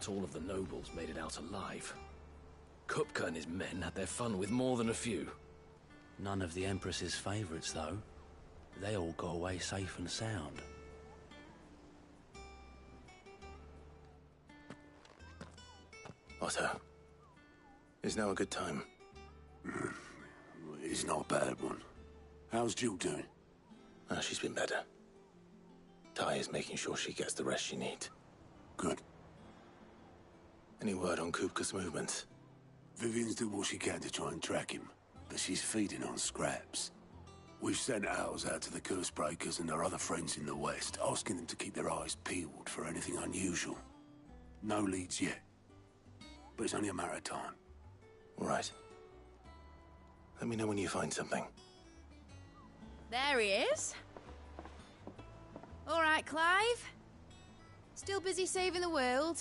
not all of the nobles made it out alive. Kupka and his men had their fun with more than a few. None of the Empress's favorites, though. They all got away safe and sound. Otto, is now a good time? It's not a bad one. How's Jill doing? Oh, she's been better. Ty is making sure she gets the rest she needs. Good. Any word on Kupka's movements? Vivian's did what she can to try and track him, but she's feeding on scraps. We've sent ours out to the curse breakers and our other friends in the west, asking them to keep their eyes peeled for anything unusual. No leads yet, but it's only a matter of time. All right. Let me know when you find something. There he is. All right, Clive. Still busy saving the world.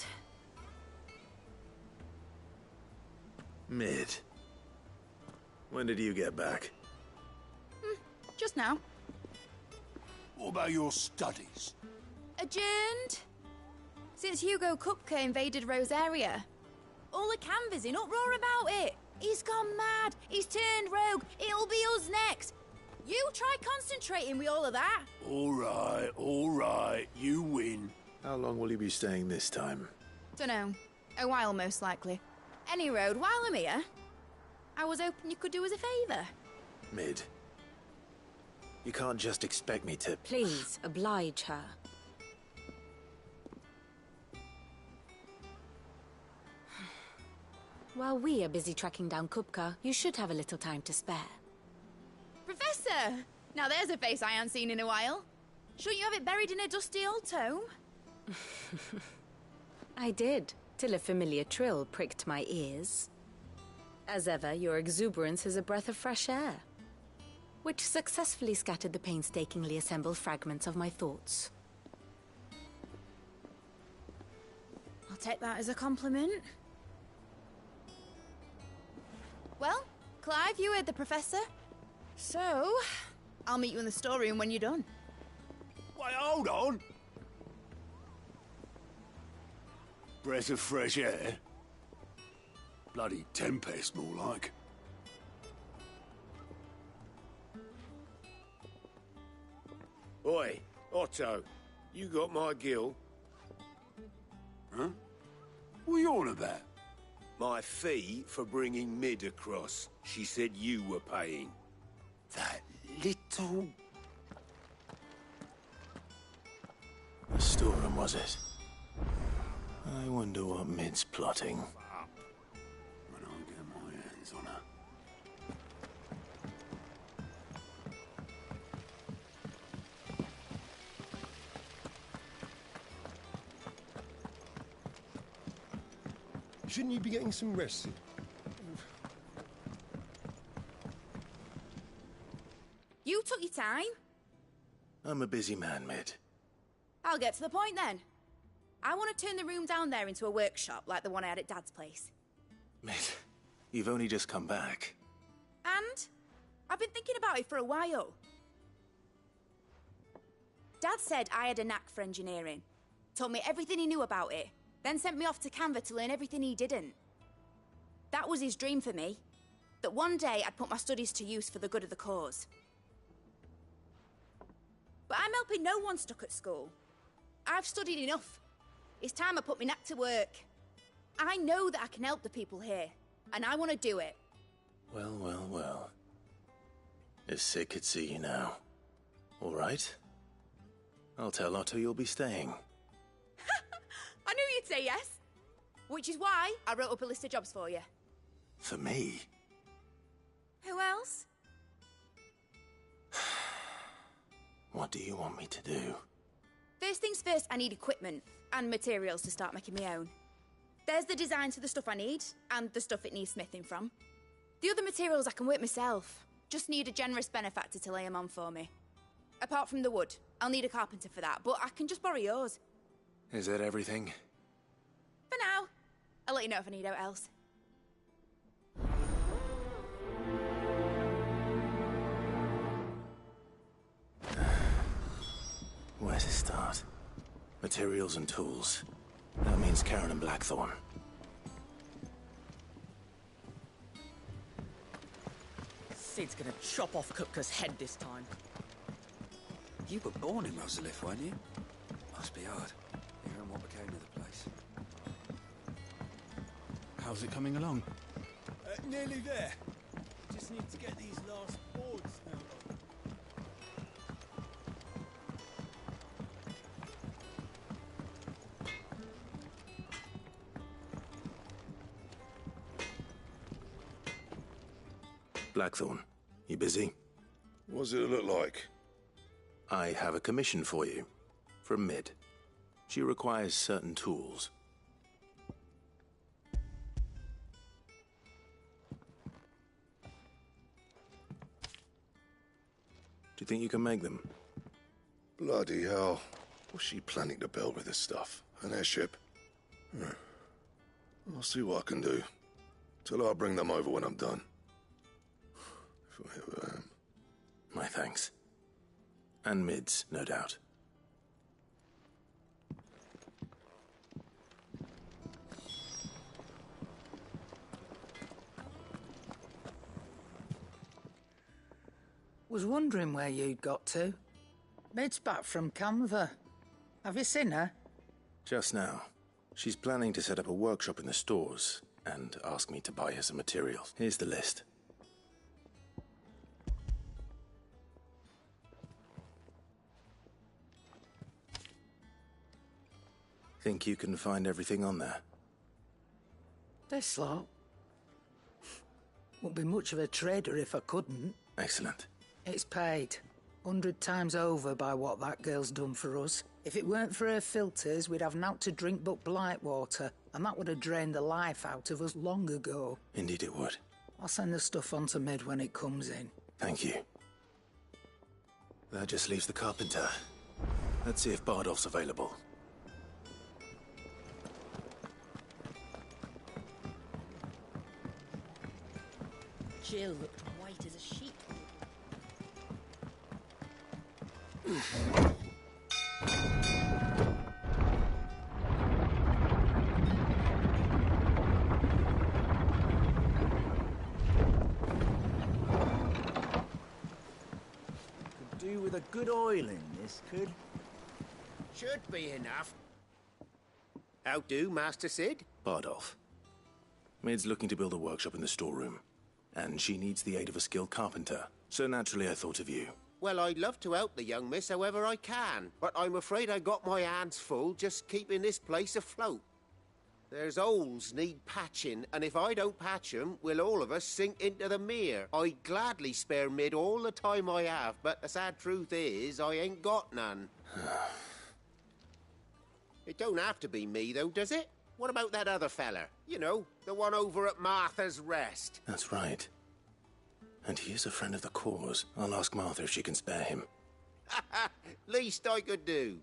Mid. When did you get back? Just now. What about your studies? Adjourned. Since Hugo Kupka invaded Rosaria. All the canvassing in uproar about it. He's gone mad. He's turned rogue. It'll be us next. You try concentrating with all of that. All right. You win. How long will you be staying this time? Dunno. A while, most likely. Any road, while I'm here, I was hoping you could do us a favour. Mid. You can't just expect me to... Please, oblige her. While we are busy tracking down Kupka, you should have a little time to spare. Professor! Now there's a face I haven't seen in a while. Shouldn't you have it buried in a dusty old tome? I did, till a familiar trill pricked my ears. As ever, your exuberance is a breath of fresh air, which successfully scattered the painstakingly assembled fragments of my thoughts. I'll take that as a compliment. Well, Clive, you heard the Professor. So, I'll meet you in the storeroom when you're done. Wait, hold on. Breath of fresh air? Bloody tempest, more like. Oi, Otto, you got my gill? Huh? What are you on about? My fee for bringing Mid across. She said you were paying. That little... The storeroom, was it? I wonder what Mid's plotting. When I get my hands on her. Shouldn't you be getting some rest? You took your time. I'm a busy man, Mid. I'll get to the point then. I want to turn the room down there into a workshop like the one I had at Dad's place. Mid, you've only just come back. And I've been thinking about it for a while. Dad said I had a knack for engineering. Told me everything he knew about it. Then sent me off to Canva to learn everything he didn't. That was his dream for me. That one day I'd put my studies to use for the good of the cause. But I'm helping no one stuck at school. I've studied enough. It's time I put my knack to work. I know that I can help the people here, and I want to do it. Well. If Sid could see you now. All right? I'll tell Otto you'll be staying. I knew you'd say yes. Which is why I wrote up a list of jobs for you. For me? Who else? What do you want me to do? First things first, I need equipment and materials to start making my own. There's the designs for the stuff I need, and the stuff it needs smithing from. The other materials I can work myself. Just need a generous benefactor to lay them on for me. Apart from the wood, I'll need a carpenter for that, but I can just borrow yours. Is that everything? For now. I'll let you know if I need out else. Where to start? Materials and tools. That means Karen and Blackthorn. Sid's gonna chop off Kupka's head this time. You were born in Rosalith, weren't you? Must be hard, hearing what became of the place. How's it coming along? Nearly there. Just need to get these last boards now. Blackthorn, you busy? What does it look like? I have a commission for you. From Mid. She requires certain tools. Do you think you can make them? Bloody hell. What's she planning to build with this stuff? An airship? I'll see what I can do. Tell her I'll bring them over when I'm done. If I ever am. My thanks. And Mid's, no doubt. Was wondering where you'd got to. Mid's back from Canva. Have you seen her? Just now. She's planning to set up a workshop in the stores and ask me to buy her some materials. Here's the list. Think you can find everything on there? This lot. Wouldn't be much of a trader if I couldn't. Excellent. It's paid 100 times over by what that girl's done for us. If it weren't for her filters, we'd have naught to drink but blight water, and that would have drained the life out of us long ago. Indeed it would. I'll send the stuff on to Mid when it comes in. Thank you. That just leaves the carpenter. Let's see if Bardolph's available. Jill looked white as a sheet. Could do with a good oiling, this could. Should be enough. How do, Master Sid? Bardolph. Mid's looking to build a workshop in the storeroom, and she needs the aid of a skilled carpenter. So naturally I thought of you. Well, I'd love to help the young miss however I can, but I'm afraid I got my hands full just keeping this place afloat. There's holes need patching, and if I don't patch 'em, we'll all of us sink into the mere. I'd gladly spare Mid all the time I have, but the sad truth is, I ain't got none. It don't have to be me, though, does it? What about that other fella? You know, the one over at Martha's Rest. That's right. And he is a friend of the cause. I'll ask Martha if she can spare him. Least I could do.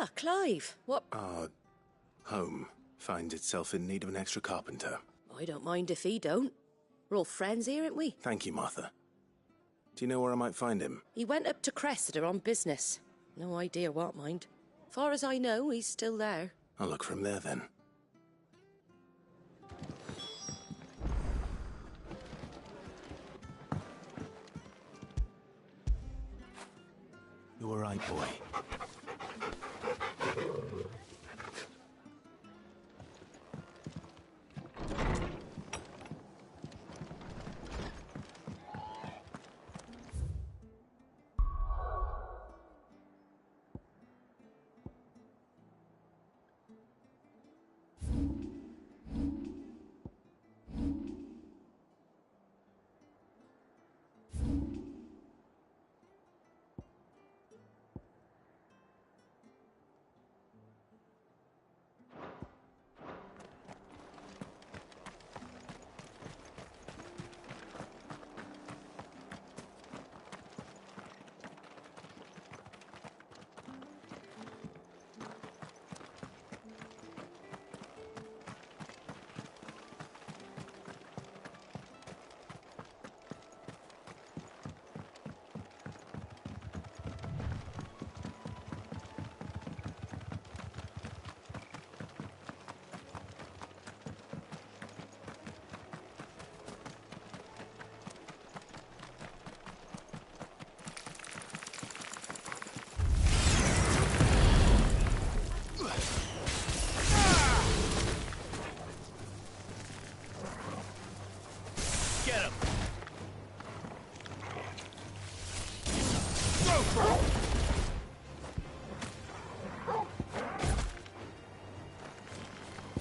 Ah, Clive, what... Our home finds itself in need of an extra carpenter. I don't mind if he don't. We're all friends here, aren't we? Thank you, Martha. Do you know where I might find him? He went up to Cressida on business. No idea what, mind. Far as I know, he's still there. I'll look from there then. You all right, boy?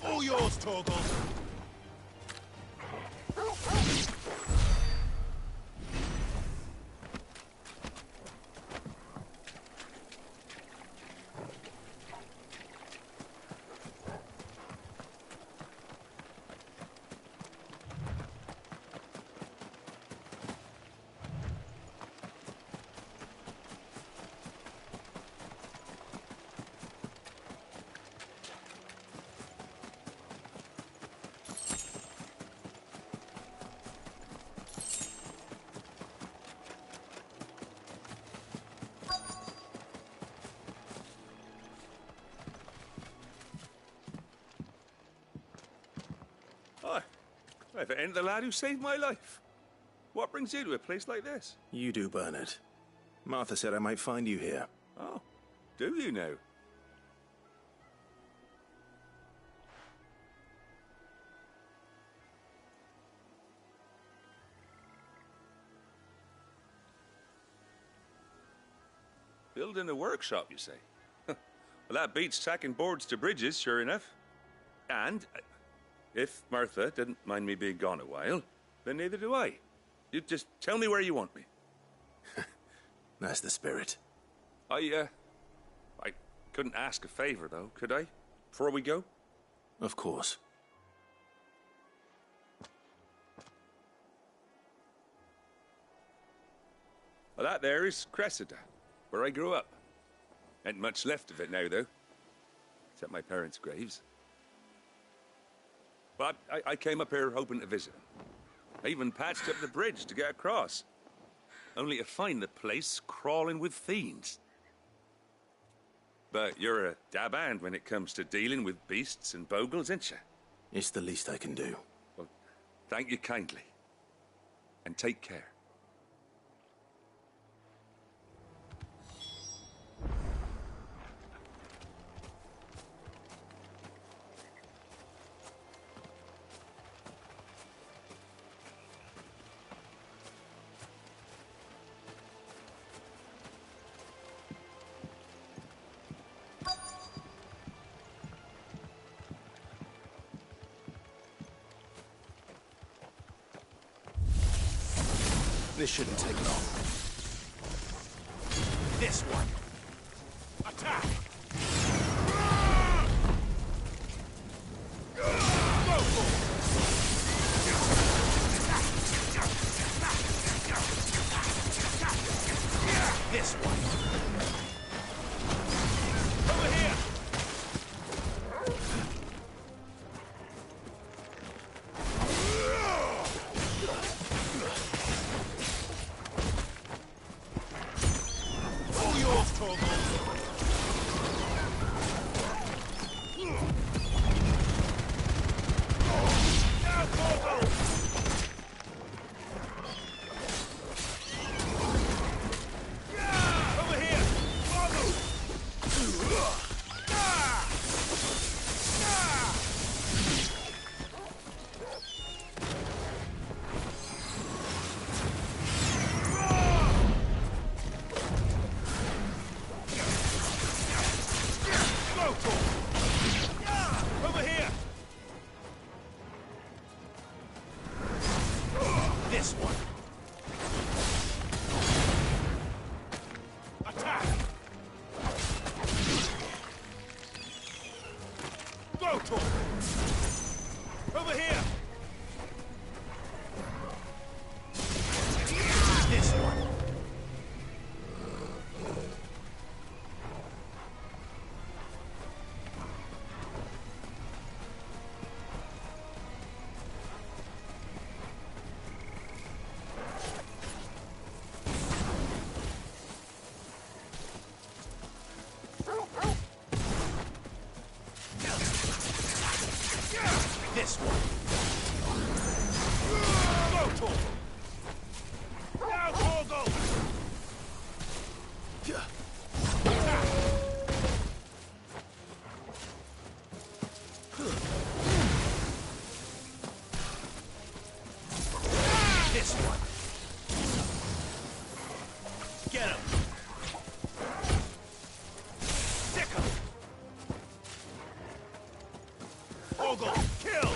All yours, Torgal. If it ain't the lad who saved my life. What brings you to a place like this? You do, Bernard. Martha said I might find you here. Oh, do you now? Building a workshop, you say? Well, that beats tacking boards to bridges, sure enough. And if Martha didn't mind me being gone a while, then neither do I. You just tell me where you want me. That's the spirit. I couldn't ask a favor, though, could I? Before we go? Of course. Well, that there is Cressida, where I grew up. Ain't much left of it now, though. Except my parents' graves. But I came up here hoping to visit them. I even patched up the bridge to get across. Only to find the place crawling with fiends. But you're a dab hand when it comes to dealing with beasts and bogles, ain't you? It's the least I can do. Well, thank you kindly. And take care. This shouldn't take long. This one. Attack! This one. Over here! This one. Get him. Stick him. Ogle, kill.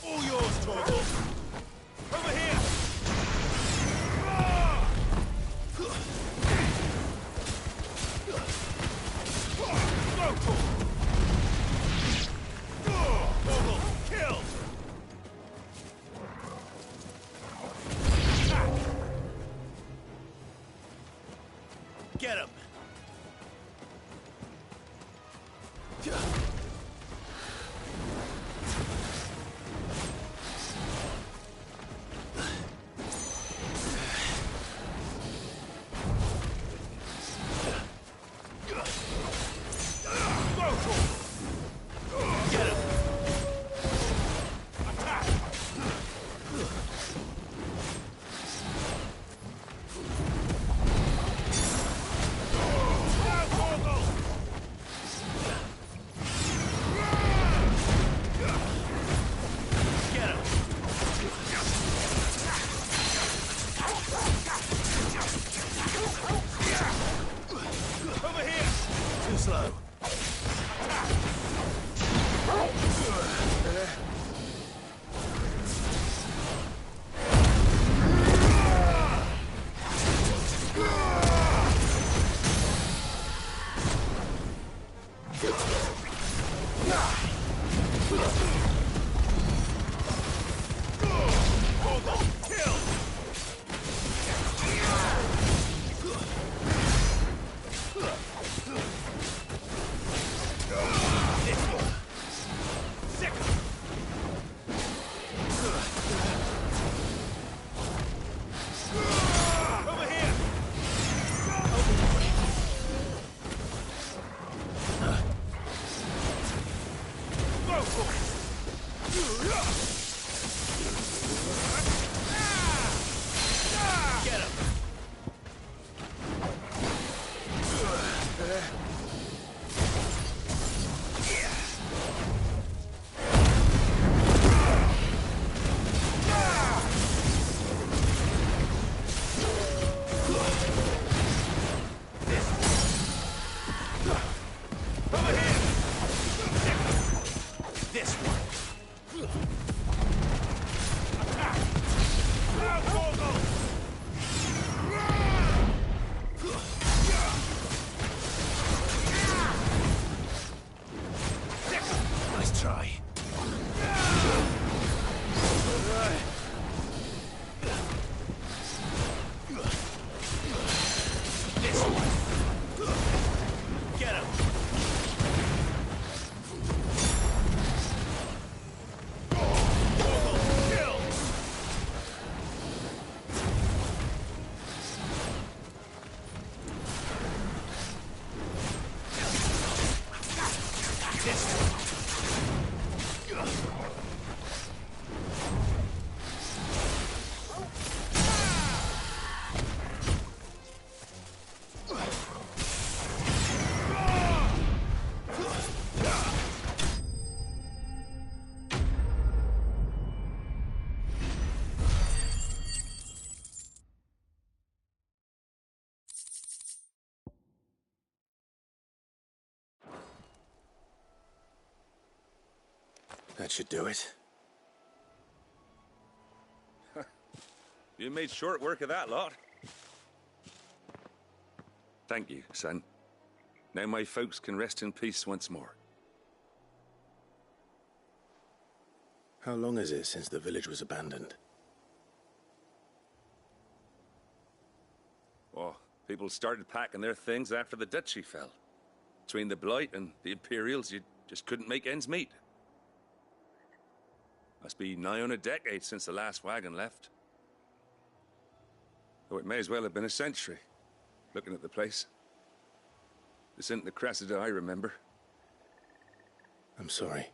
All yours, Torgal. Over here. Torgal, kill. Get him. That should do it. You made short work of that lot. Thank you, son. Now my folks can rest in peace once more. How long is it since the village was abandoned? Oh, people started packing their things after the duchy fell. Between the Blight and the Imperials, you just couldn't make ends meet. Must be nigh on a decade since the last wagon left. Though it may as well have been a century, looking at the place. This isn't the Cressida I remember. I'm sorry.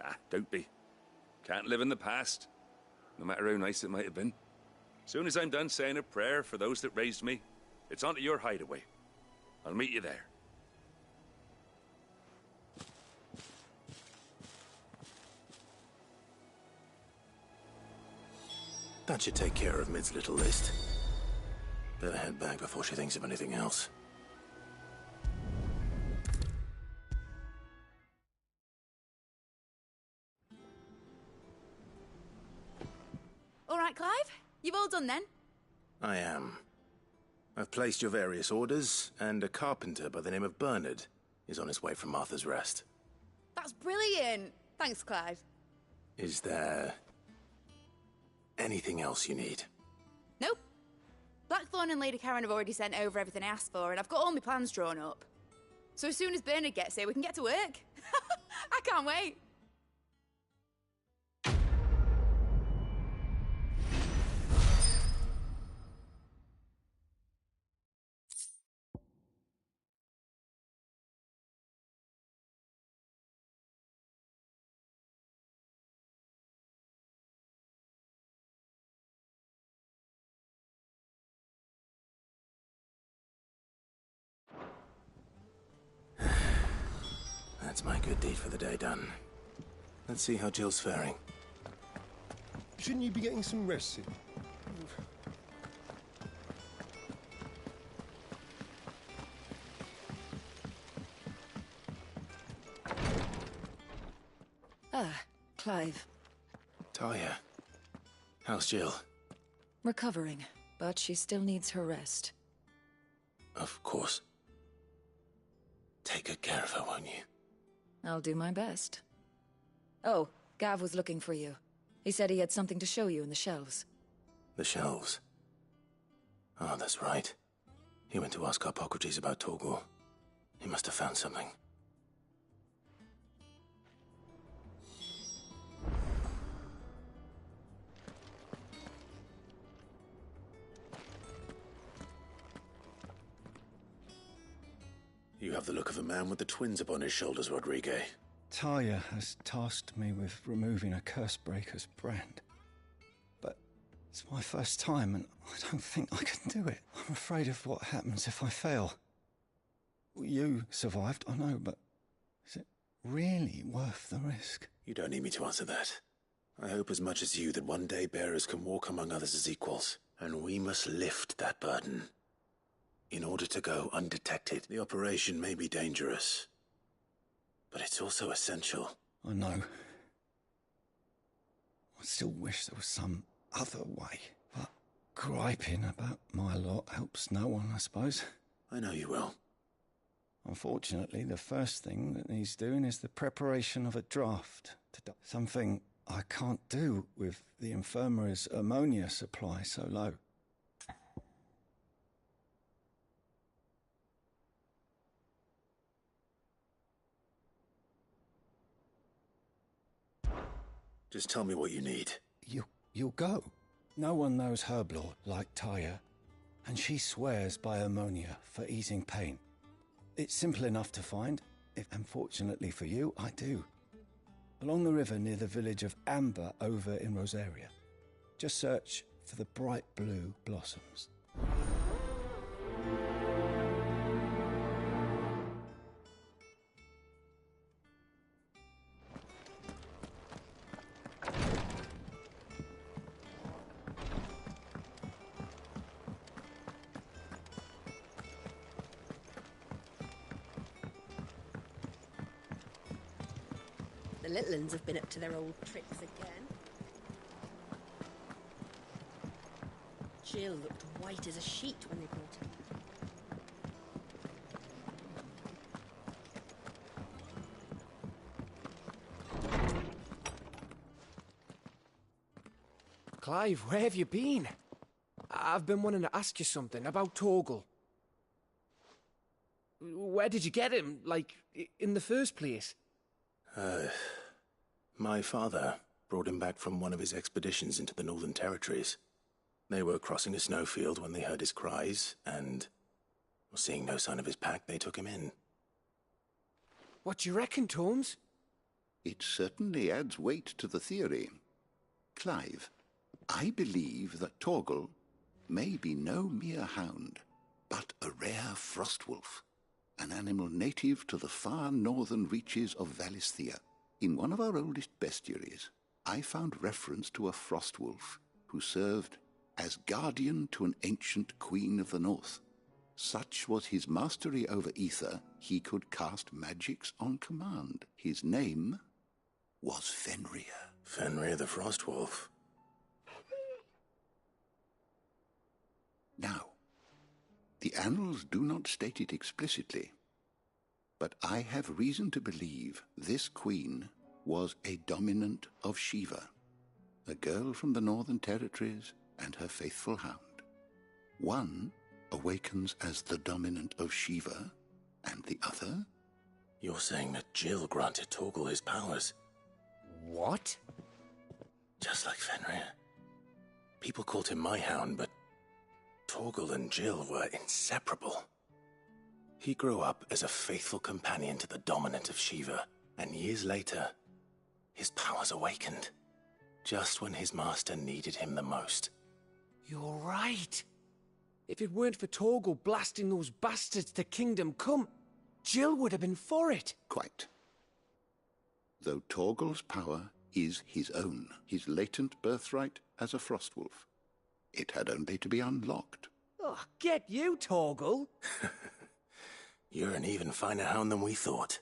Ah, don't be. Can't live in the past, no matter how nice it might have been. Soon as I'm done saying a prayer for those that raised me, it's onto your hideaway. I'll meet you there. That should take care of Mid's little list. Better head back before she thinks of anything else. All right, Clive? You've all done then? I am. I've placed your various orders, and a carpenter by the name of Bernard is on his way from Martha's Rest. That's brilliant. Thanks, Clive. Is there anything else you need? Nope. Blackthorn and Lady Karen have already sent over everything I asked for, and I've got all my plans drawn up. So as soon as Bernard gets here, we can get to work. I can't wait. That's my good deed for the day done. Let's see how Jill's faring. Shouldn't you be getting some rest soon? Ah, Clive. Talia. How's Jill? Recovering, but she still needs her rest. Of course. Take good care of her, won't you? I'll do my best. Oh, Gav was looking for you. He said he had something to show you in the shelves. The shelves? Oh, that's right. He went to ask Harpocrates about Torgor. He must have found something. You have the look of a man with the twins upon his shoulders, Rodrigue. Talia has tasked me with removing a Cursebreaker's brand. But it's my first time, and I don't think I can do it. I'm afraid of what happens if I fail. You survived, I know, but is it really worth the risk? You don't need me to answer that. I hope as much as you that one day bearers can walk among others as equals, and we must lift that burden. In order to go undetected, the operation may be dangerous, but it's also essential. I know. I still wish there was some other way, but griping about my lot helps no one, I suppose. I know you will. Unfortunately, the first thing that needs doing is the preparation of a draft. Something I can't do with the infirmary's ammonia supply so low. Just tell me what you need. You'll go. No one knows Herblore like Talia, and she swears by ammonia for easing pain. It's simple enough to find, if unfortunately for you, I do. Along the river near the village of Amber over in Rosaria. Just search for the bright blue blossoms. The little uns have been up to their old tricks again. Jill looked white as a sheet when they brought him. Clive, where have you been? I've been wanting to ask you something about Torgal. Where did you get him, like, in the first place? My father brought him back from one of his expeditions into the Northern Territories. They were crossing a snowfield when they heard his cries, and, seeing no sign of his pack, they took him in. What do you reckon, Tomes? It certainly adds weight to the theory. Clive, I believe that Torgal may be no mere hound, but a rare frostwolf, an animal native to the far northern reaches of Valisthea. In one of our oldest bestiaries, I found reference to a frostwolf who served as guardian to an ancient queen of the north. Such was his mastery over ether, he could cast magics on command. His name was Fenrir. Fenrir the Frostwolf. Now, the annals do not state it explicitly, but I have reason to believe this queen was a dominant of Shiva, a girl from the Northern Territories and her faithful hound. One awakens as the dominant of Shiva, and the other? You're saying that Jill granted Torgal his powers? What? Just like Fenrir. People called him my hound, but Torgal and Jill were inseparable. He grew up as a faithful companion to the dominant of Shiva, and years later, his powers awakened, just when his master needed him the most. You're right. If it weren't for Torgal blasting those bastards to Kingdom Come, Jill would have been for it. Quite. Though Torgal's power is his own, his latent birthright as a frostwolf. It had only to be unlocked. Oh, get you, Torgal! You're an even finer hound than we thought.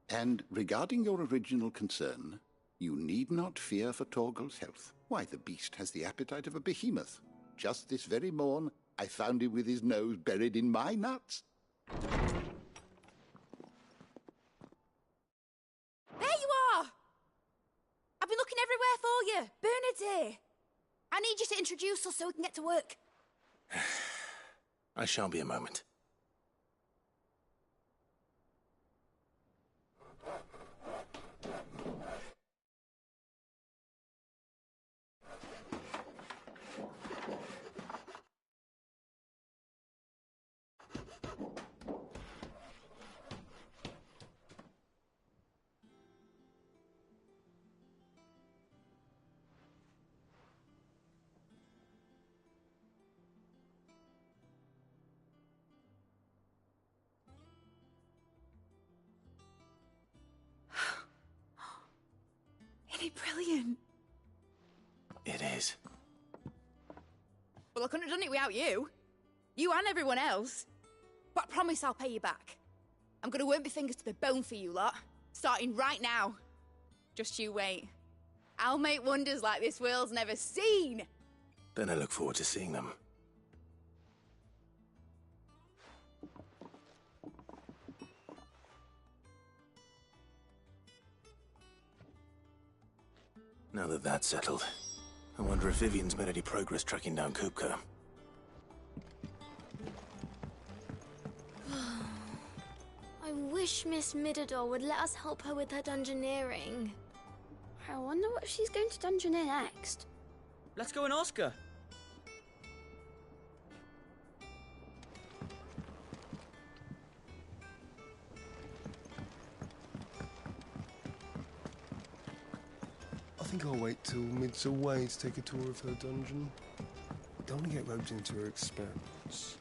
And regarding your original concern, you need not fear for Torgal's health. Why, the beast has the appetite of a behemoth. Just this very morn, I found him with his nose buried in my nuts. There you are! I've been looking everywhere for you. Bernard's here. I need you to introduce us so we can get to work. I shall be a moment. Isn't it brilliant? It is. Well, I couldn't have done it without you. You and everyone else. But I promise I'll pay you back. I'm gonna work my fingers to the bone for you lot. Starting right now. Just you wait. I'll make wonders like this world's never seen. Then I look forward to seeing them. Now that that's settled, I wonder if Vivian's made any progress tracking down Kupka. I wish Miss Midador would let us help her with her dungeoneering. I wonder what she's going to dungeoneer next. Let's go and ask her. I think I'll wait till Mid's away to take a tour of her dungeon. Don't want to get roped into her experiments.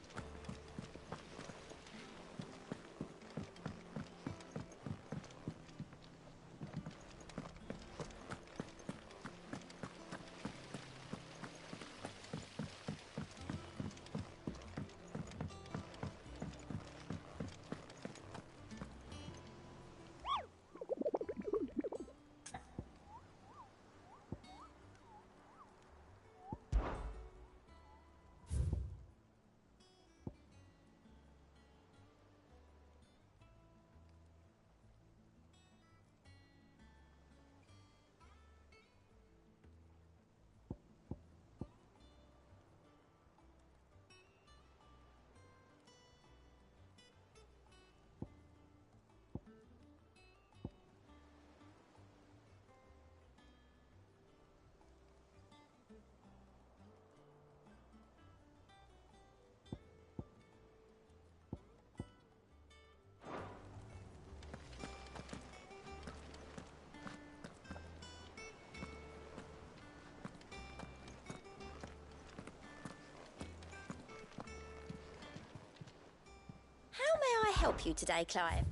help you today, Clive?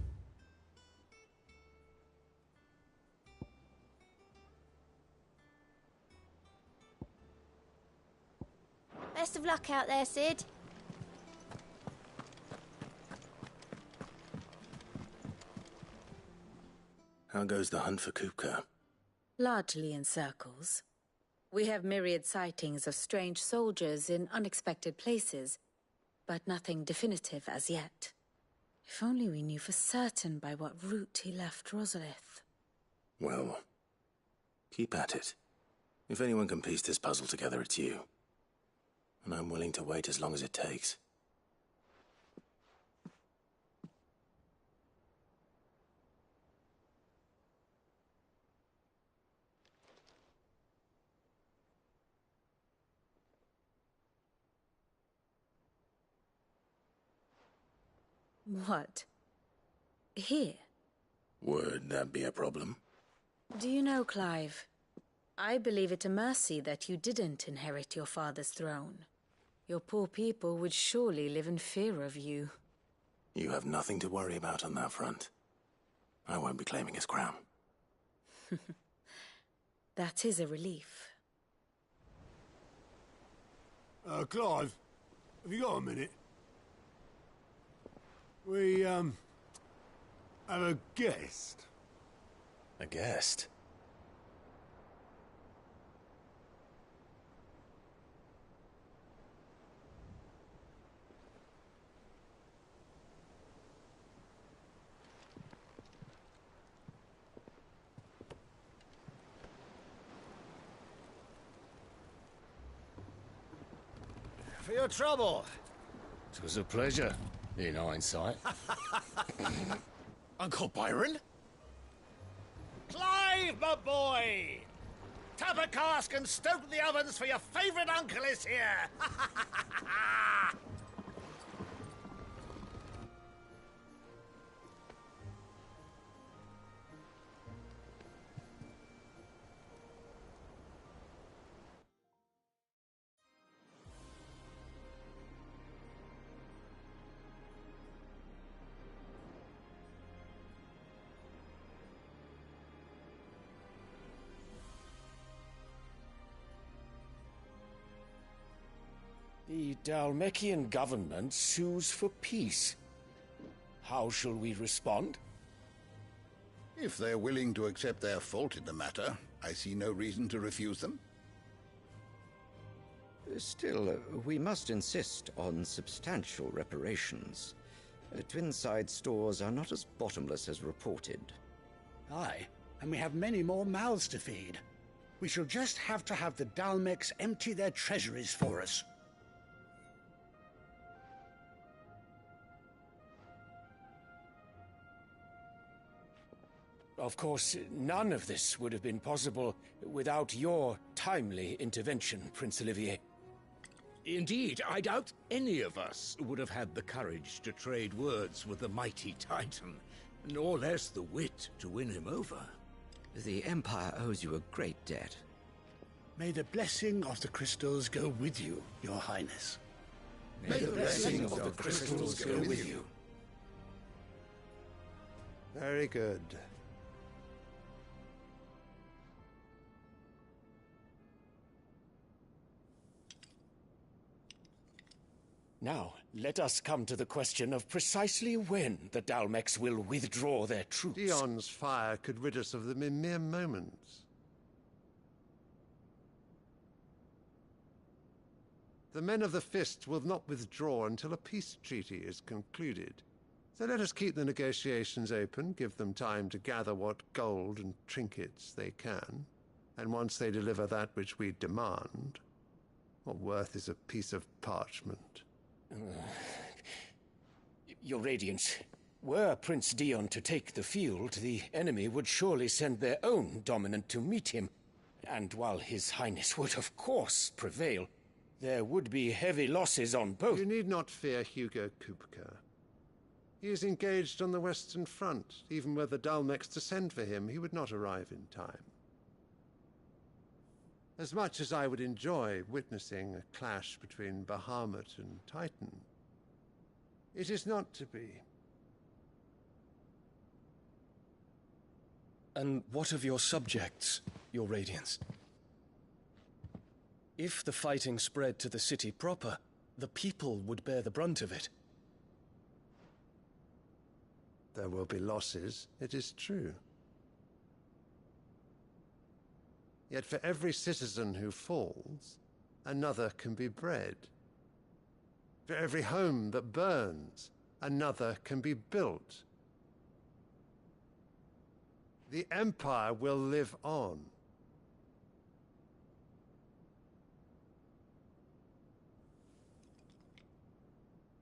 Best of luck out there, Sid. How goes the hunt for Kupka? Largely in circles. We have myriad sightings of strange soldiers in unexpected places, but nothing definitive as yet. If only we knew for certain by what route he left Rosalith. Well, keep at it. If anyone can piece this puzzle together, it's you. And I'm willing to wait as long as it takes. What? Here? Would that be a problem? Do you know, Clive, I believe it a mercy that you didn't inherit your father's throne. Your poor people would surely live in fear of you. You have nothing to worry about on that front. I won't be claiming his crown. That is a relief. Clive, have you got a minute? We, have a guest. A guest? For your trouble. It was a pleasure, in hindsight. Uncle Byron? Clive, my boy! Tap a cask and stoke the ovens, for your favourite uncle is here! The Dalmekian government sues for peace. How shall we respond? If they're willing to accept their fault in the matter, I see no reason to refuse them. Still, we must insist on substantial reparations. Twinside stores are not as bottomless as reported. Aye, and we have many more mouths to feed. We shall just have to have the Dalmecs empty their treasuries for us. Of course, none of this would have been possible without your timely intervention, Prince Olivier. Indeed, I doubt any of us would have had the courage to trade words with the mighty Titan, nor less the wit to win him over. The Empire owes you a great debt. May the blessing of the crystals go with you, Your Highness. May the blessing of the crystals go with you. Very good. Now, let us come to the question of precisely when the Dalmecs will withdraw their troops. Dion's fire could rid us of them in mere moments. The men of the Fist will not withdraw until a peace treaty is concluded. So let us keep the negotiations open, give them time to gather what gold and trinkets they can, and once they deliver that which we demand, what worth is a piece of parchment? Your Radiance, were Prince Dion to take the field, the enemy would surely send their own dominant to meet him. And while His Highness would of course prevail, there would be heavy losses on both. You need not fear Hugo Kupka. He is engaged on the Western Front. Even were the Dalmecs to send for him, he would not arrive in time. As much as I would enjoy witnessing a clash between Bahamut and Titan, it is not to be. And what of your subjects, your Radiance? If the fighting spread to the city proper, the people would bear the brunt of it. There will be losses, it is true. Yet for every citizen who falls, another can be bred. For every home that burns, another can be built. The Empire will live on.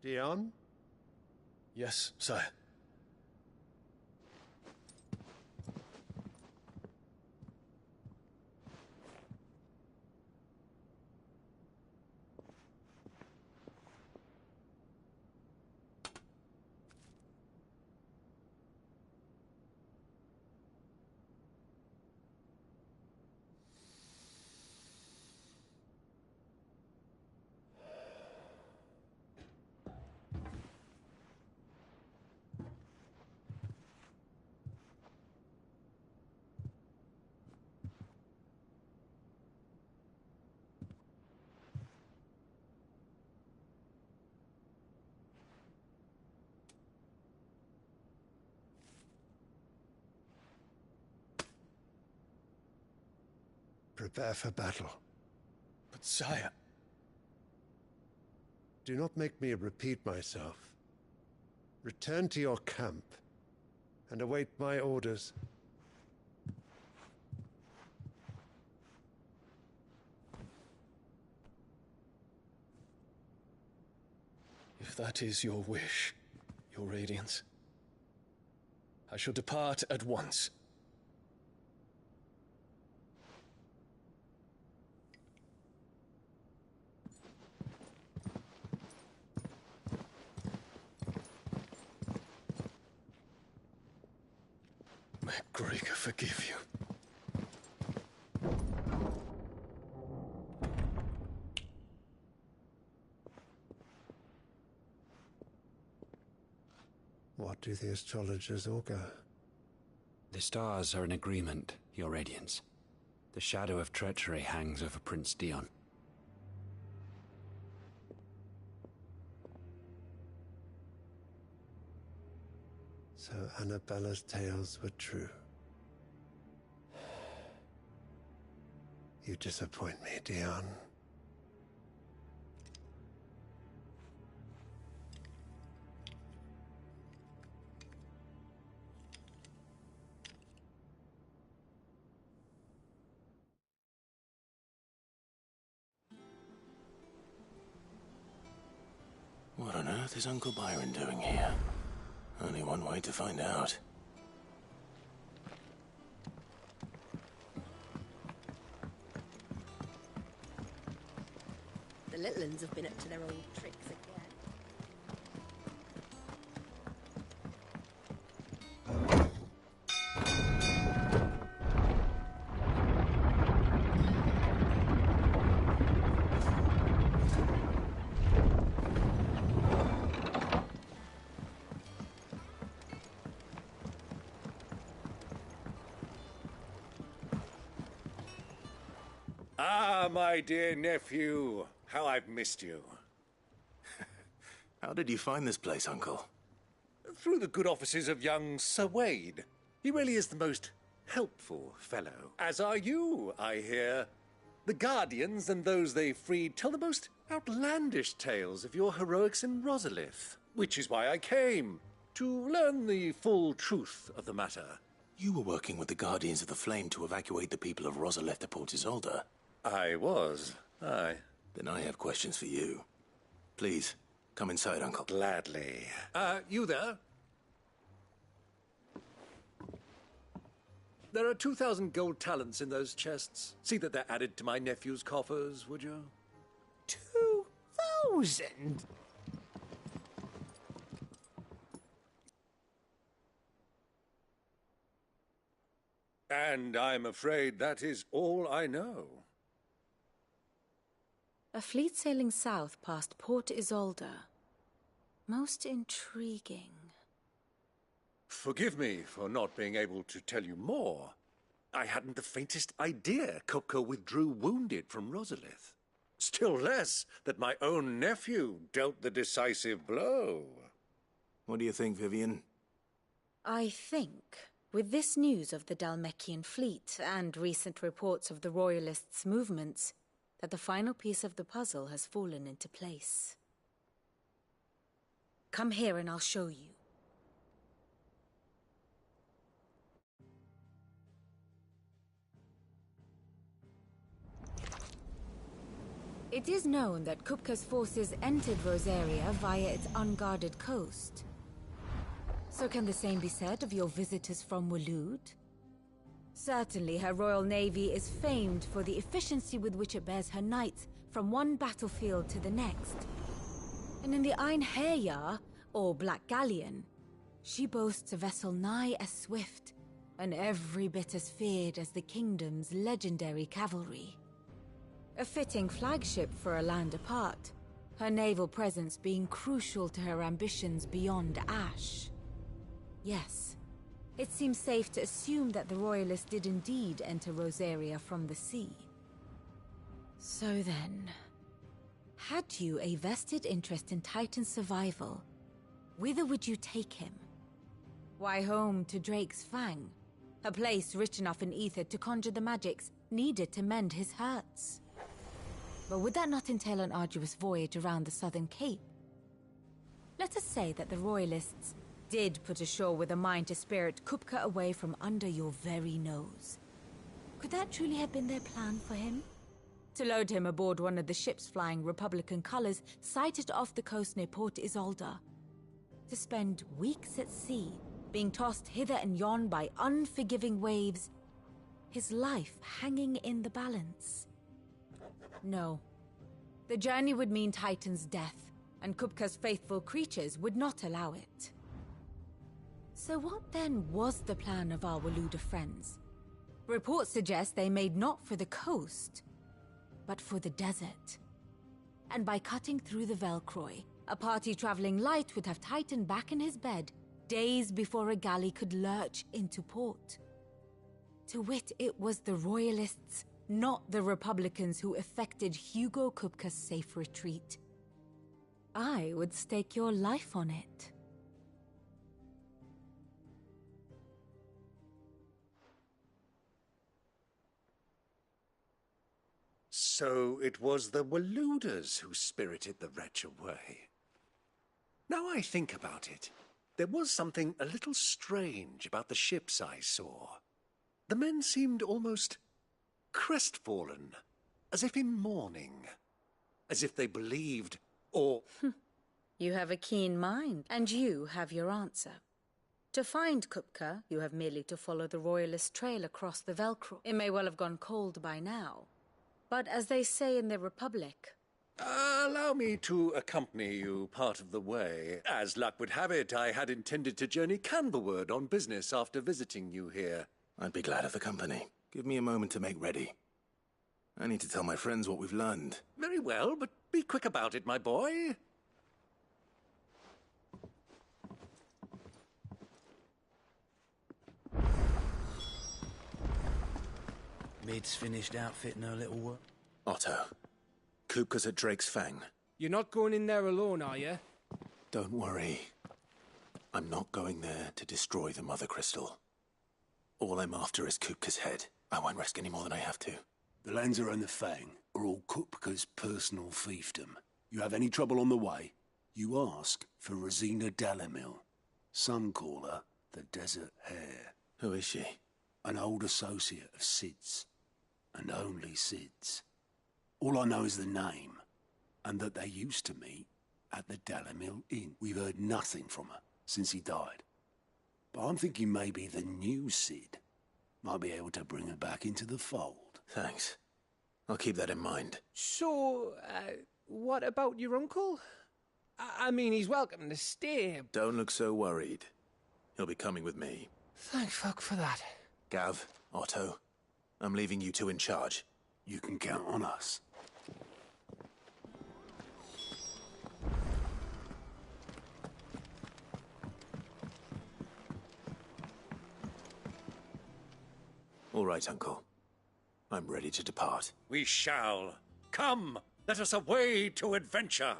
Dion? Yes, sire. Prepare for battle. But sire... Do not make me repeat myself. Return to your camp and await my orders. If that is your wish, your Radiance, I shall depart at once. May Gregor forgive you. What do the astrologers augur? The stars are in agreement, Your Radiance. The shadow of treachery hangs over Prince Dion. So Annabella's tales were true. You disappoint me, Dion. What on earth is Uncle Byron doing here? Only one way to find out. The little uns have been up to their old tricks again. Ah, my dear nephew. How I've missed you. How did you find this place, Uncle? Through the good offices of young Sir Wade. He really is the most helpful fellow. As are you, I hear. The Guardians and those they freed tell the most outlandish tales of your heroics in Rosalith. Which is why I came, to learn the full truth of the matter. You were working with the Guardians of the Flame to evacuate the people of Rosalith to Port Isolde. I was, aye. Then I have questions for you. Please, come inside, Uncle. Gladly. You there? There are 2,000 gold talents in those chests. See that they're added to my nephew's coffers, would you? 2,000? And I'm afraid that is all I know. A fleet sailing south past Port Isolde. Most intriguing. Forgive me for not being able to tell you more. I hadn't the faintest idea Kupka withdrew wounded from Rosalith. Still less that my own nephew dealt the decisive blow. What do you think, Vivian? I think, with this news of the Dalmekian fleet and recent reports of the Royalists' movements, that the final piece of the puzzle has fallen into place. Come here and I'll show you. It is known that Kupka's forces entered Rosaria via its unguarded coast. So can the same be said of your visitors from Waloed? Certainly her Royal Navy is famed for the efficiency with which it bears her knights from one battlefield to the next. And in the Einherjar, or Black Galleon, she boasts a vessel nigh as swift and every bit as feared as the kingdom's legendary cavalry. A fitting flagship for a land apart, her naval presence being crucial to her ambitions beyond Ash. Yes, it seems safe to assume that the Royalists did indeed enter Rosaria from the sea. So then, had you a vested interest in Titan's survival, whither would you take him? Why, home to Drake's Fang, a place rich enough in ether to conjure the magics needed to mend his hurts. But would that not entail an arduous voyage around the southern cape? Let us say that the Royalists did put ashore with a mind to spirit Kupka away from under your very nose. Could that truly have been their plan for him? To load him aboard one of the ships flying Republican colors sighted off the coast near Port Isolde? To spend weeks at sea, being tossed hither and yon by unforgiving waves, his life hanging in the balance? No. The journey would mean Titan's death, and Kupka's faithful creatures would not allow it. So what then was the plan of our Waloed friends? Reports suggest they made not for the coast, but for the desert. And by cutting through the Velcroy, a party traveling light would have Titan back in his bed days before a galley could lurch into port. To wit, it was the Royalists, not the Republicans, who effected Hugo Kupka's safe retreat. I would stake your life on it. So it was the Waloeders who spirited the wretch away. Now I think about it, there was something a little strange about the ships I saw. The men seemed almost crestfallen, as if in mourning, as if they believed, or... You have a keen mind, and you have your answer. To find Kupka, you have merely to follow the Royalist trail across the Velcro. It may well have gone cold by now, but as they say in the Republic... Allow me to accompany you part of the way. As luck would have it, I had intended to journey Candlewood on business after visiting you here. I'd be glad of the company. Give me a moment to make ready. I need to tell my friends what we've learned. Very well, but be quick about it, my boy. Mid's finished outfitting her little work. Otto, Kupka's at Drake's Fang. You're not going in there alone, are you? Don't worry. I'm not going there to destroy the Mother Crystal. All I'm after is Kupka's head. I won't risk any more than I have to. The Lancer and the Fang are all Kupka's personal fiefdom. You have any trouble on the way, you ask for Rosina Dalamil. Some call her the Desert Hare. Who is she? An old associate of Sid's. And only Sid's. All I know is the name, and that they used to meet at the Dalamil Inn. We've heard nothing from her since he died. But I'm thinking maybe the new Sid might be able to bring her back into the fold. Thanks. I'll keep that in mind. So, what about your uncle? I mean, he's welcome to stay. Don't look so worried. He'll be coming with me. Thank fuck for that. Gav, Otto, I'm leaving you two in charge. You can count on us. All right, Uncle. I'm ready to depart. We shall. Come, let us away to adventure.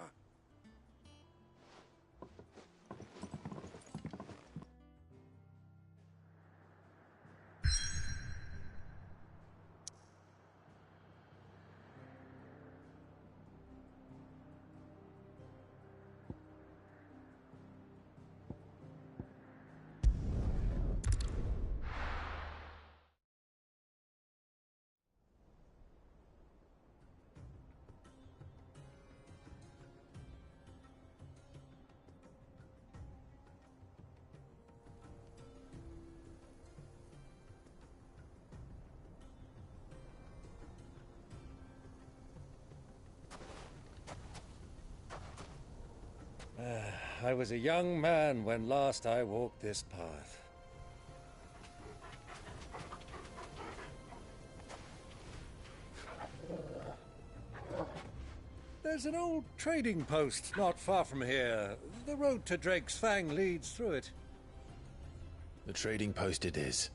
I was a young man when last I walked this path. There's an old trading post not far from here. The road to Drake's Fang leads through it. The trading post it is.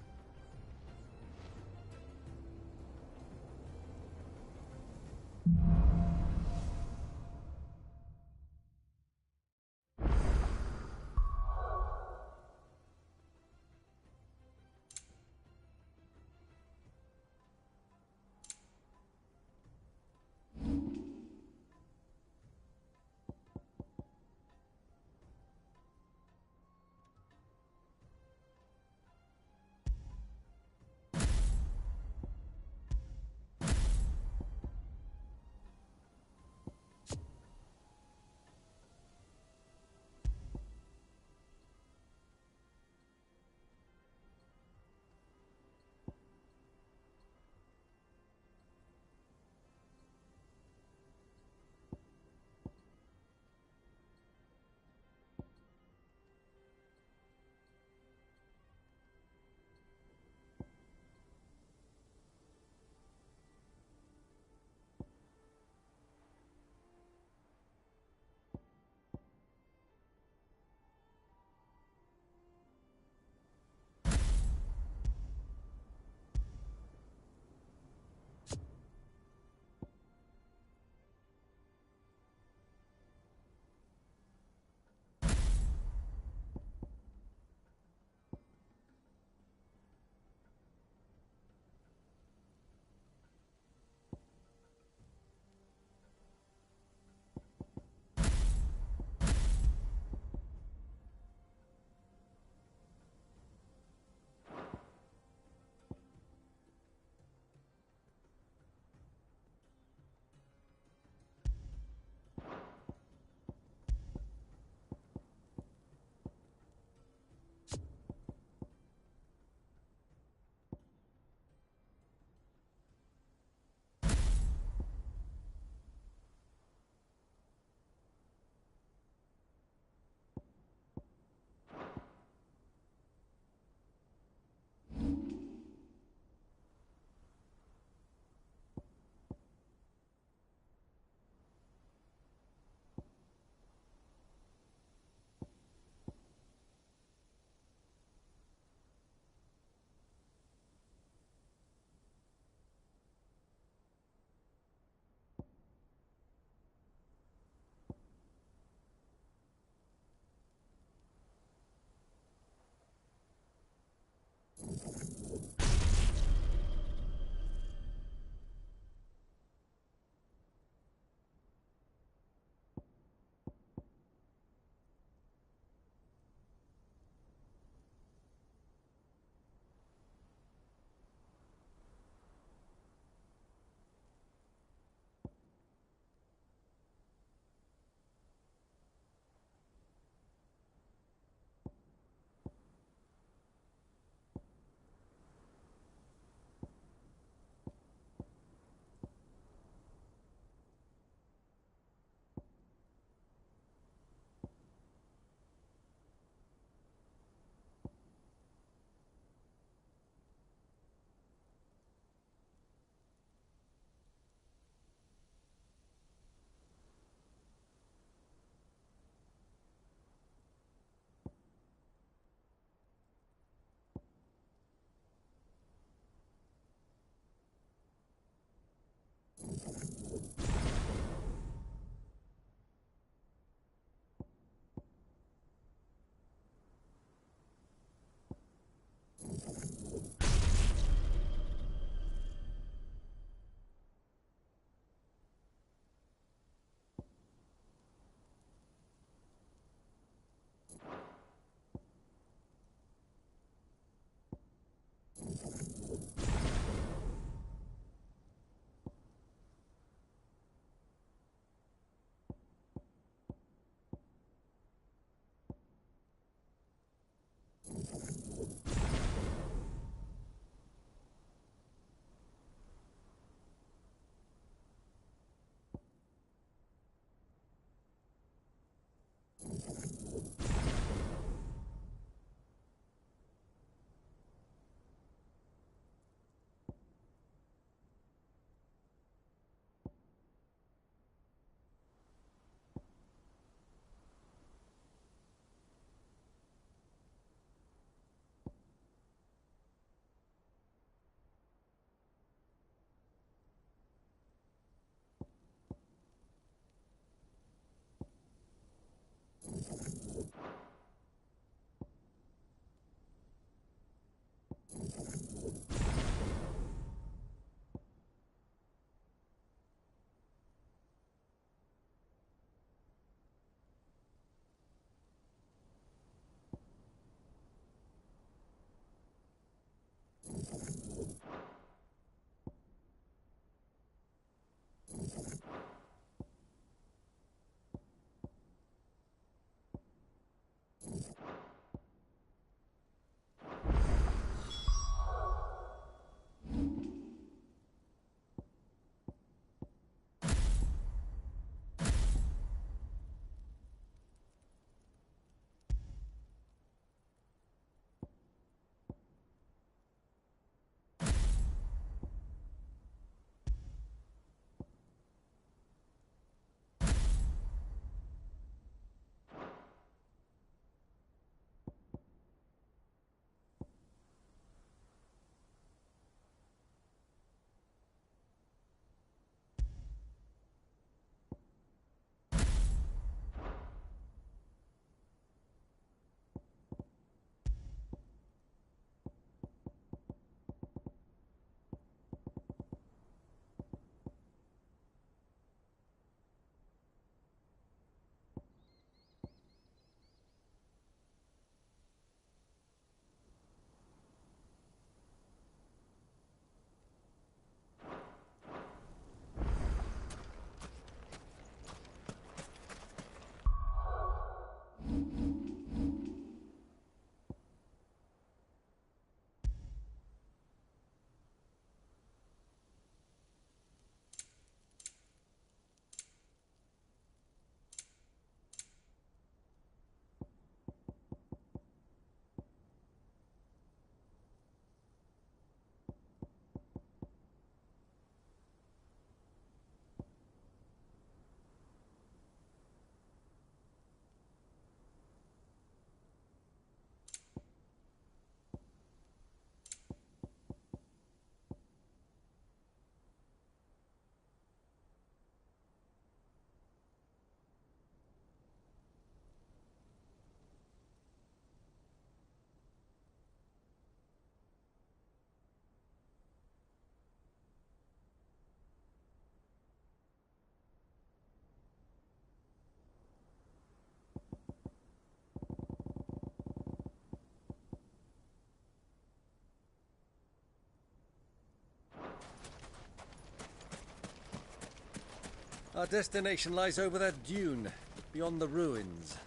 Our destination lies over that dune, beyond the ruins.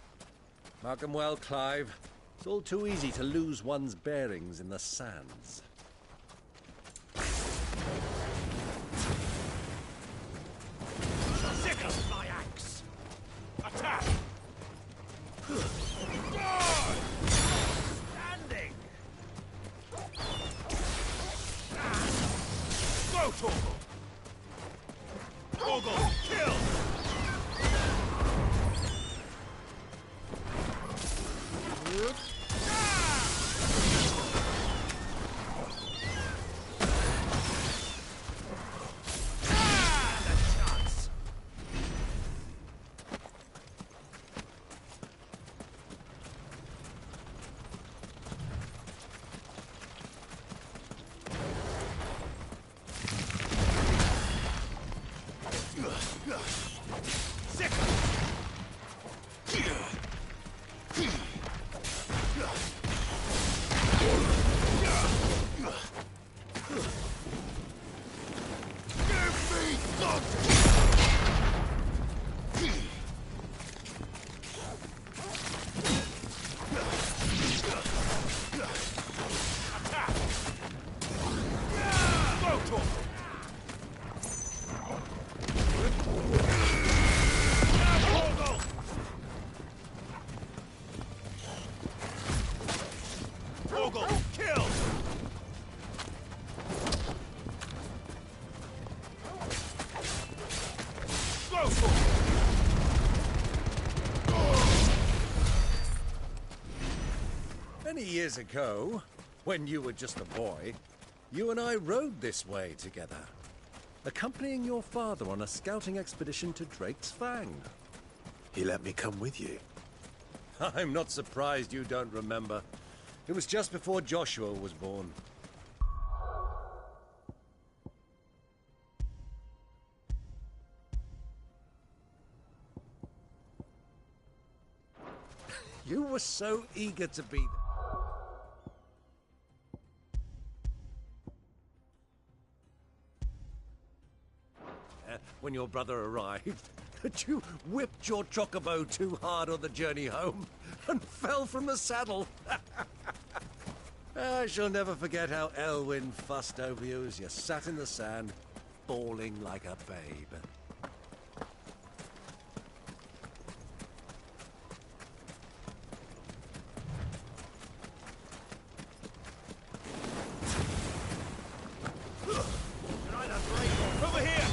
Mark 'em well, Clive. It's all too easy to lose one's bearings in the sands. Sick of my axe! Attack! Standing! Go, Torgal! Torgal, kill! Many years ago, when you were just a boy, you and I rode this way together, accompanying your father on a scouting expedition to Drake's Fang. He let me come with you. I'm not surprised you don't remember. It was just before Joshua was born. You were so eager to be there. When your brother arrived, that you whipped your chocobo too hard on the journey home and fell from the saddle. I shall never forget how Elwyn fussed over you as you sat in the sand, bawling like a babe. Over here!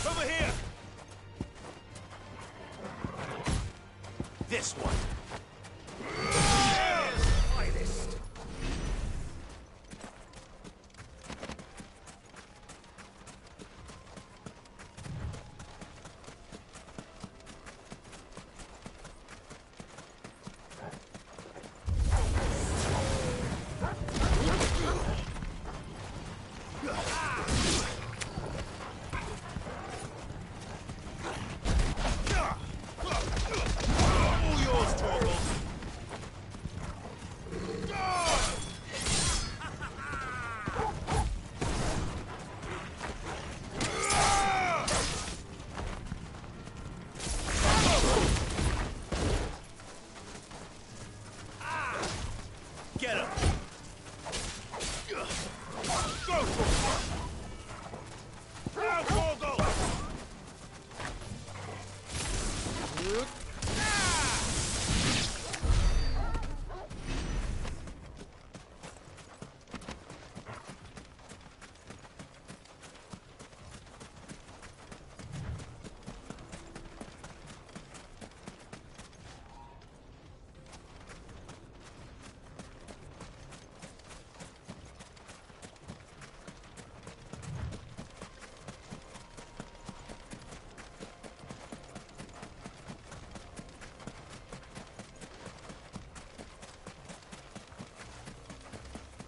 Over here! This one. Finest. All yours, Torgal. Get him. Go for it. Now, Torgal.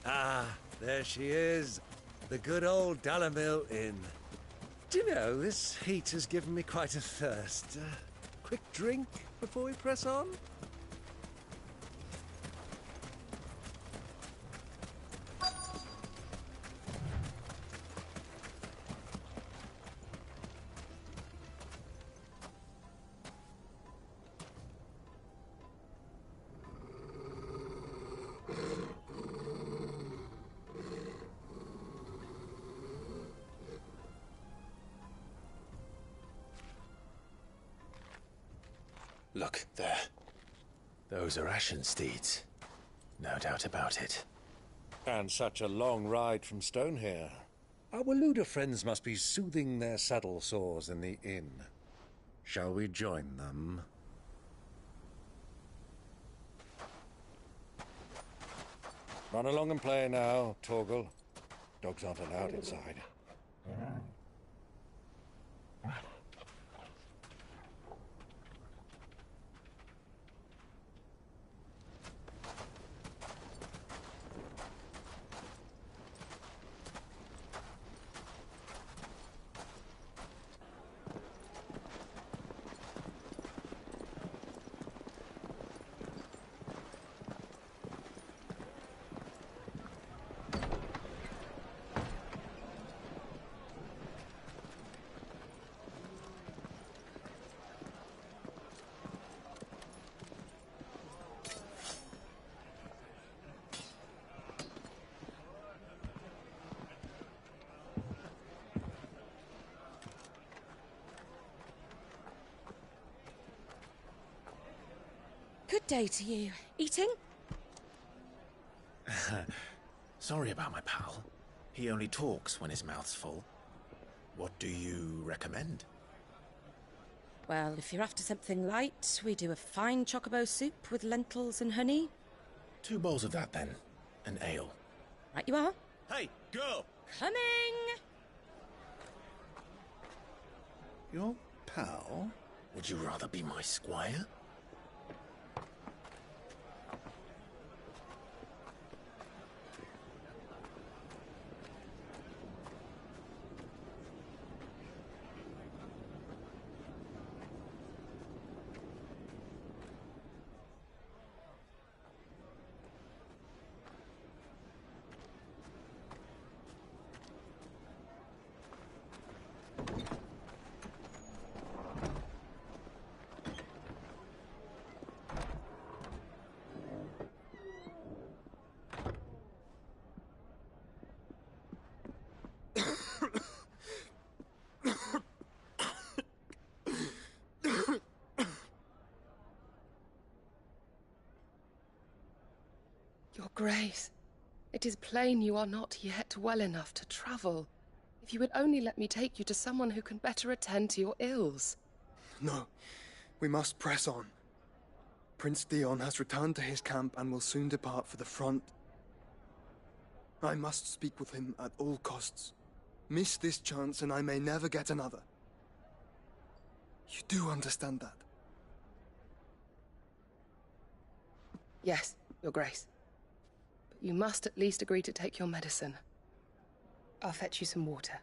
Ah, there she is. The good old Dalamil Inn. Do you know, this heat has given me quite a thirst. Quick drink before we press on? Look, there. Those are Ashen steeds. No doubt about it. And such a long ride from Stone here. Our Waluda friends must be soothing their saddle sores in the inn. Shall we join them? Run along and play now, Torgal. Dogs aren't allowed inside. Good day to you. Eating? Sorry about my pal. He only talks when his mouth's full. What do you recommend? Well, if you're after something light, we do a fine chocobo soup with lentils and honey. 2 bowls of that, then. An ale. Right you are. Hey, girl! Coming! Your pal? Would you rather be my squire? Your Grace, it is plain you are not yet well enough to travel. If you would only let me take you to someone who can better attend to your ills. No, we must press on. Prince Dion has returned to his camp and will soon depart for the front. I must speak with him at all costs. Miss this chance and I may never get another. You do understand that? Yes, Your Grace. But you must at least agree to take your medicine. I'll fetch you some water.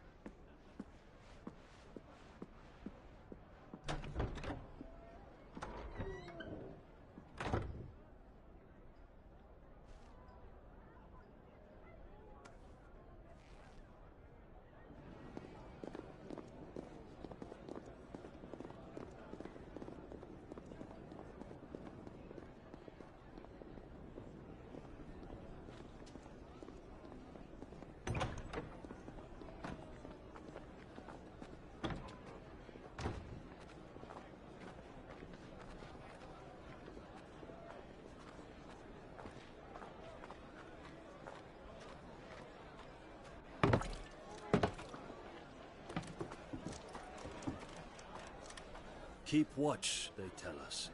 Keep watch, they tell us.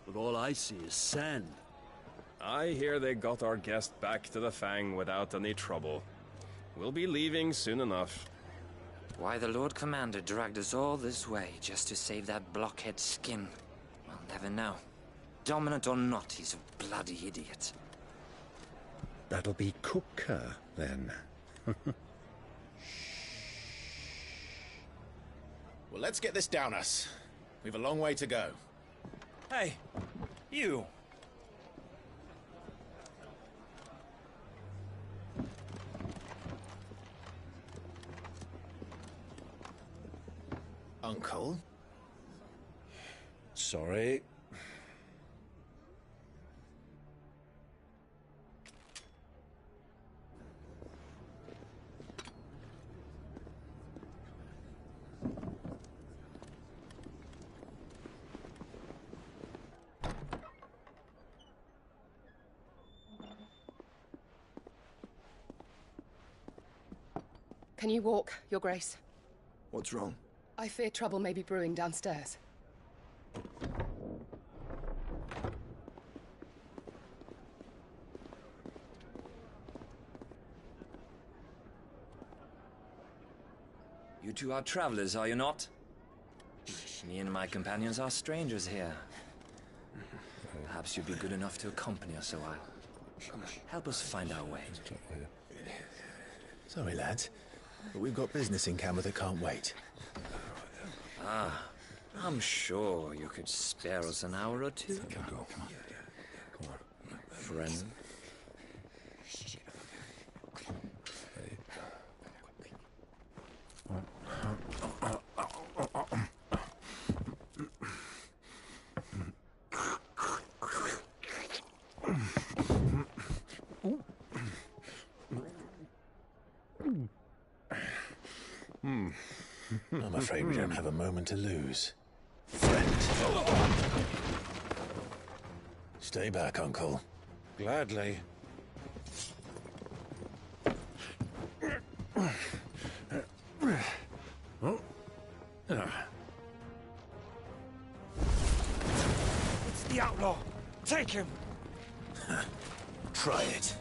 But all I see is sand. I hear they got our guest back to the Fang without any trouble. We'll be leaving soon enough. Why the Lord Commander dragged us all this way just to save that blockhead skin, we'll never know. Dominant or not, he's a bloody idiot. That'll be Cooker, then. Well, let's get this down us. We've a long way to go. Hey, you! Uncle? Sorry. Can you walk, Your Grace? What's wrong? I fear trouble may be brewing downstairs. You two are travelers, are you not? Me and my companions are strangers here. Perhaps you'd be good enough to accompany us a while. Help us find our way. Sorry, lads, but we've got business in camera that can't wait. Ah, I'm sure you could spare us an hour or two. Come on. Friend. I'm afraid we don't have a moment to lose. Friend. Stay back, Uncle. Gladly. It's the outlaw. Take him. Try it.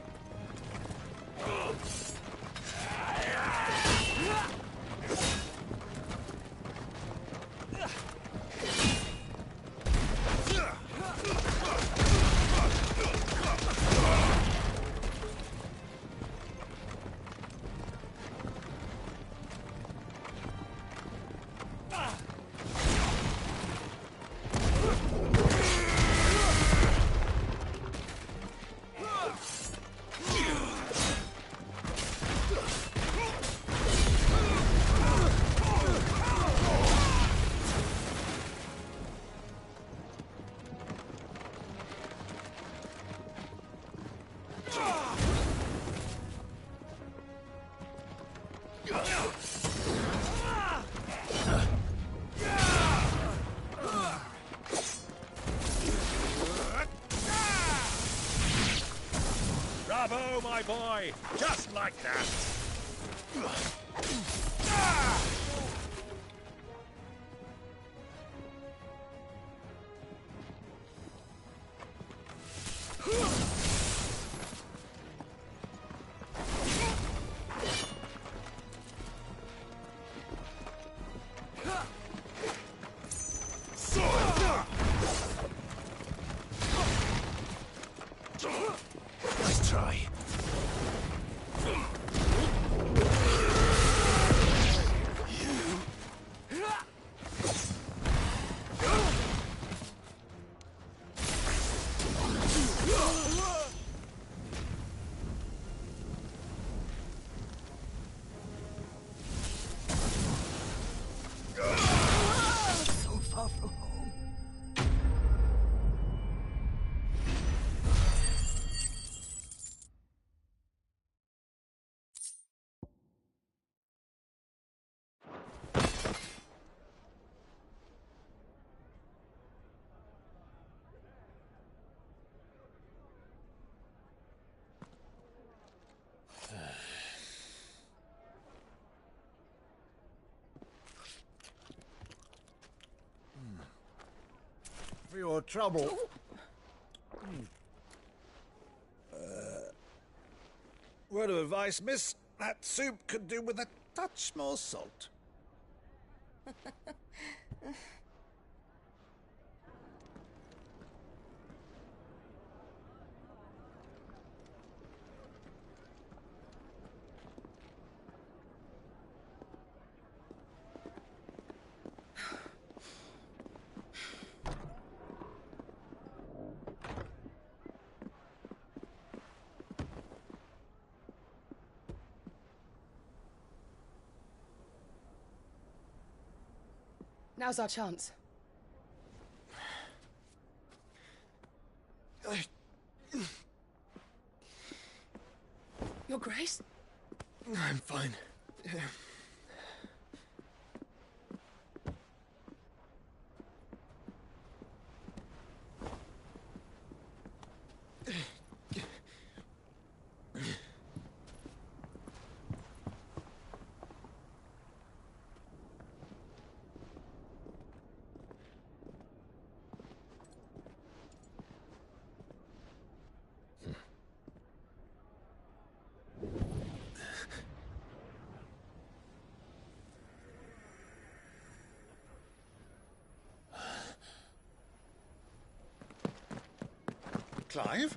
Bravo, my boy! Just like that! Nice try. So far from home. For your trouble. Word of advice, miss. That soup could do with a touch more salt. Now's our chance. Your Grace? I'm fine. Clive?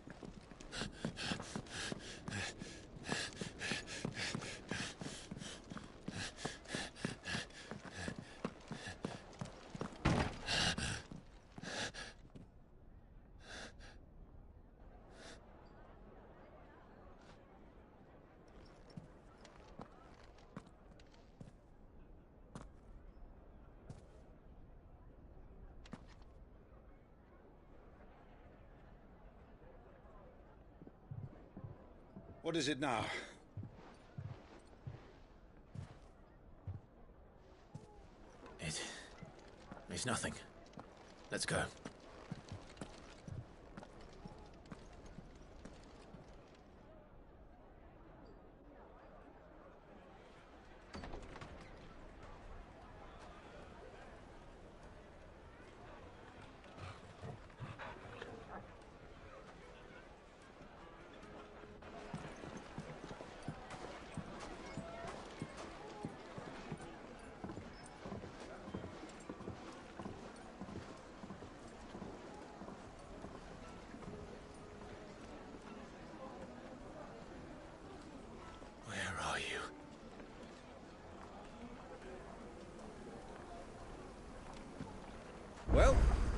What is it now? It's nothing. Let's go.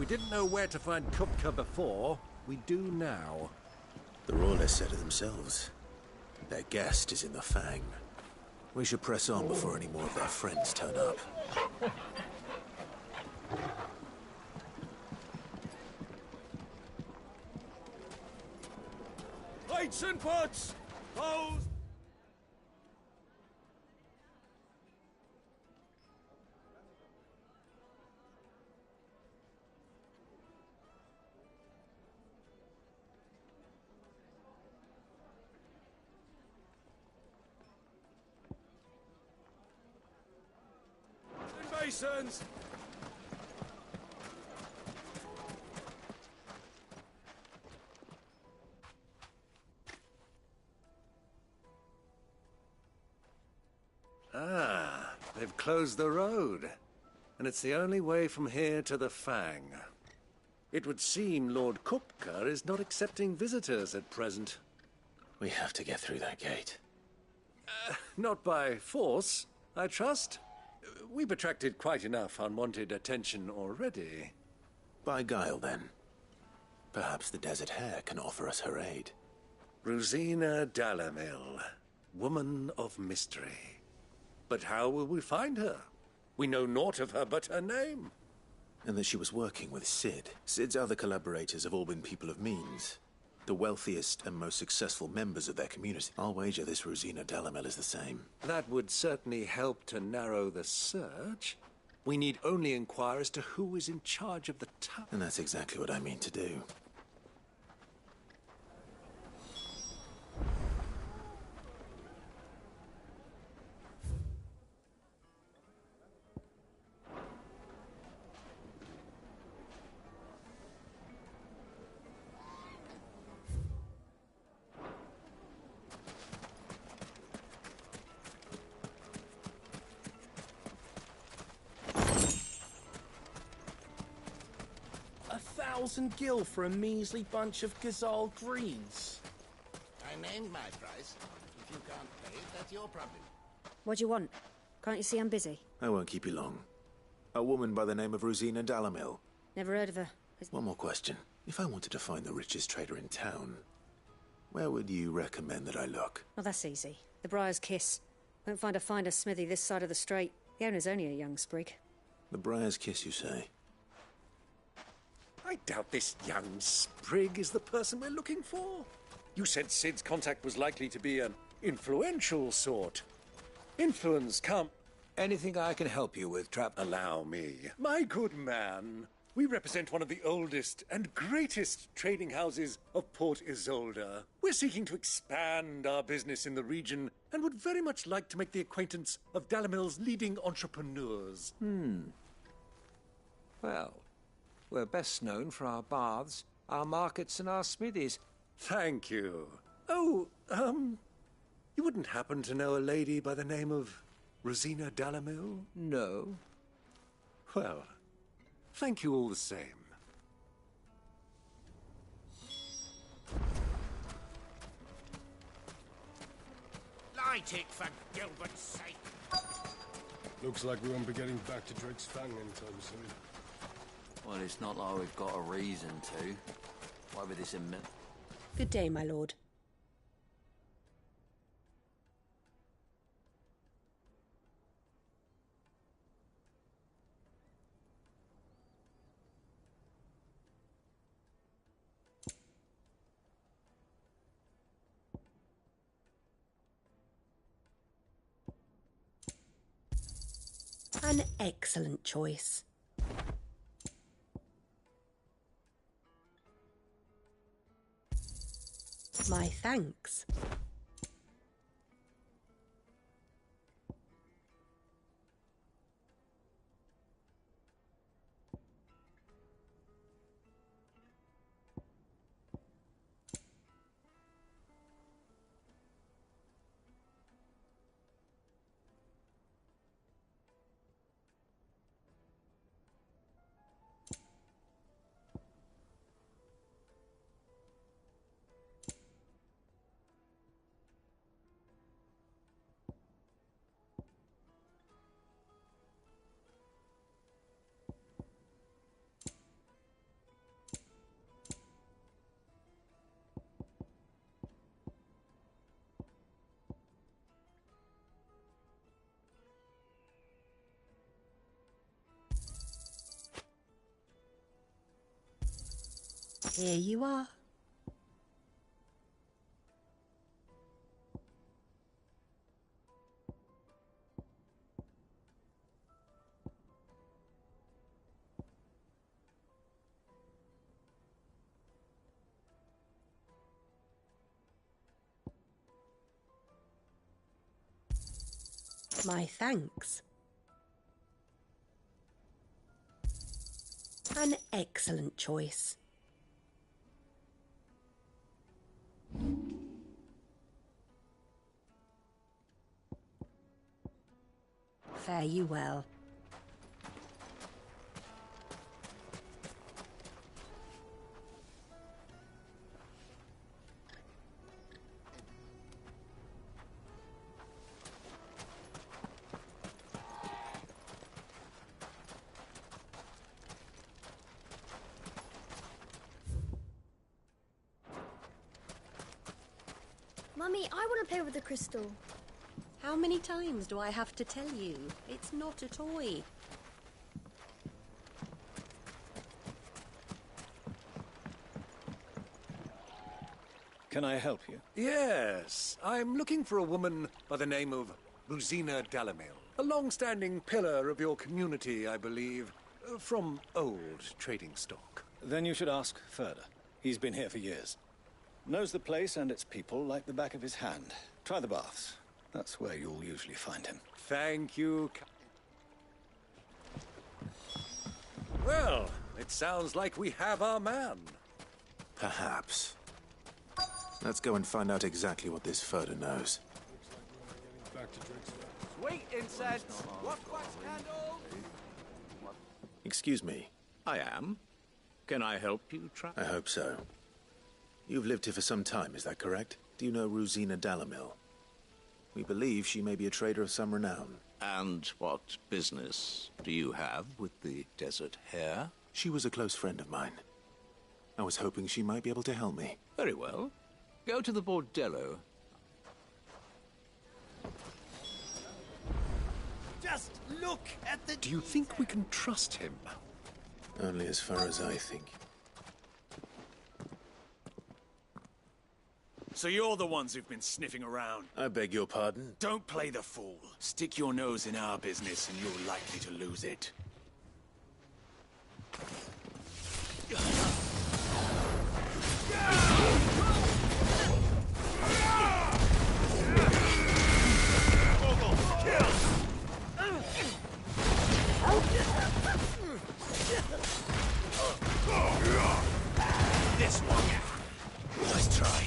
didn't know where to find Kupka before, we do now. The Royalists said it themselves. Their guest is in the Fang. We should press on before any more of their friends turn up. Lights and pots! Pose! Basins! Ah, they've closed the road. And it's the only way from here to the Fang. It would seem Lord Kupka is not accepting visitors at present. We have to get through that gate. Not by force, I trust. We've attracted quite enough unwanted attention already. By guile, then. Perhaps the Desert Hare can offer us her aid. Rosina Dalamil, woman of mystery. But how will we find her? We know naught of her but her name. And that she was working with Sid. Sid's other collaborators have all been people of means. The wealthiest and most successful members of their community. I'll wager this Rosina Dalamil is the same. That would certainly help to narrow the search. We need only inquire as to who is in charge of the town. And that's exactly what I mean to do. $1,000 for a measly bunch of Gazal greens. I named my price. If you can't pay, that's your problem. What do you want? Can't you see I'm busy? I won't keep you long. A woman by the name of Rosina Dalamil. Never heard of her. One more question. If I wanted to find the richest trader in town, where would you recommend that I look? Oh, that's easy. The Briar's Kiss. Won't find a finer smithy this side of the strait. The owner's only a young sprig. The Briar's Kiss, you say? I doubt this young sprig is the person we're looking for. You said Sid's contact was likely to be an influential sort. Influence come... Anything I can help you with, Trap? Allow me. My good man, we represent one of the oldest and greatest trading houses of Port Isolde. We're seeking to expand our business in the region and would very much like to make the acquaintance of Dalamil's leading entrepreneurs. Well, we're best known for our baths, our markets, and our smithies. Thank you. Oh, you wouldn't happen to know a lady by the name of Rosina Dalamil? No. Well, thank you all the same. Light it, for Gilbert's sake. Looks like we won't be getting back to Drake's Fang anytime soon. Well, it's not like we've got a reason to. Why would this admit? Good day, my lord. An excellent choice. My thanks. Here you are. My thanks. An excellent choice. Fare you well. Mummy, I want to play with the crystal. How many times do I have to tell you? It's not a toy. Can I help you? Yes, I'm looking for a woman by the name of Rosina Dalamil. A long-standing pillar of your community, I believe, from old trading stock. Then you should ask further. He's been here for years. Knows the place and its people like the back of his hand. Try the baths. That's where you'll usually find him. Thank you. Well, it sounds like we have our man. Perhaps. Let's go and find out exactly what this Furder knows. Sweet incense! What wax candle? Excuse me. I am. Can I help you, I hope so. You've lived here for some time, is that correct? Do you know Rosina Dalamil? We believe she may be a trader of some renown. And what business do you have with the desert hare? She was a close friend of mine. I was hoping she might be able to help me. Very well. Go to the bordello. Just look at the... Do you think we can trust him? Only as far as I think. So you're the ones who've been sniffing around. I beg your pardon? Don't play the fool. Stick your nose in our business and you're likely to lose it. This one. Nice try.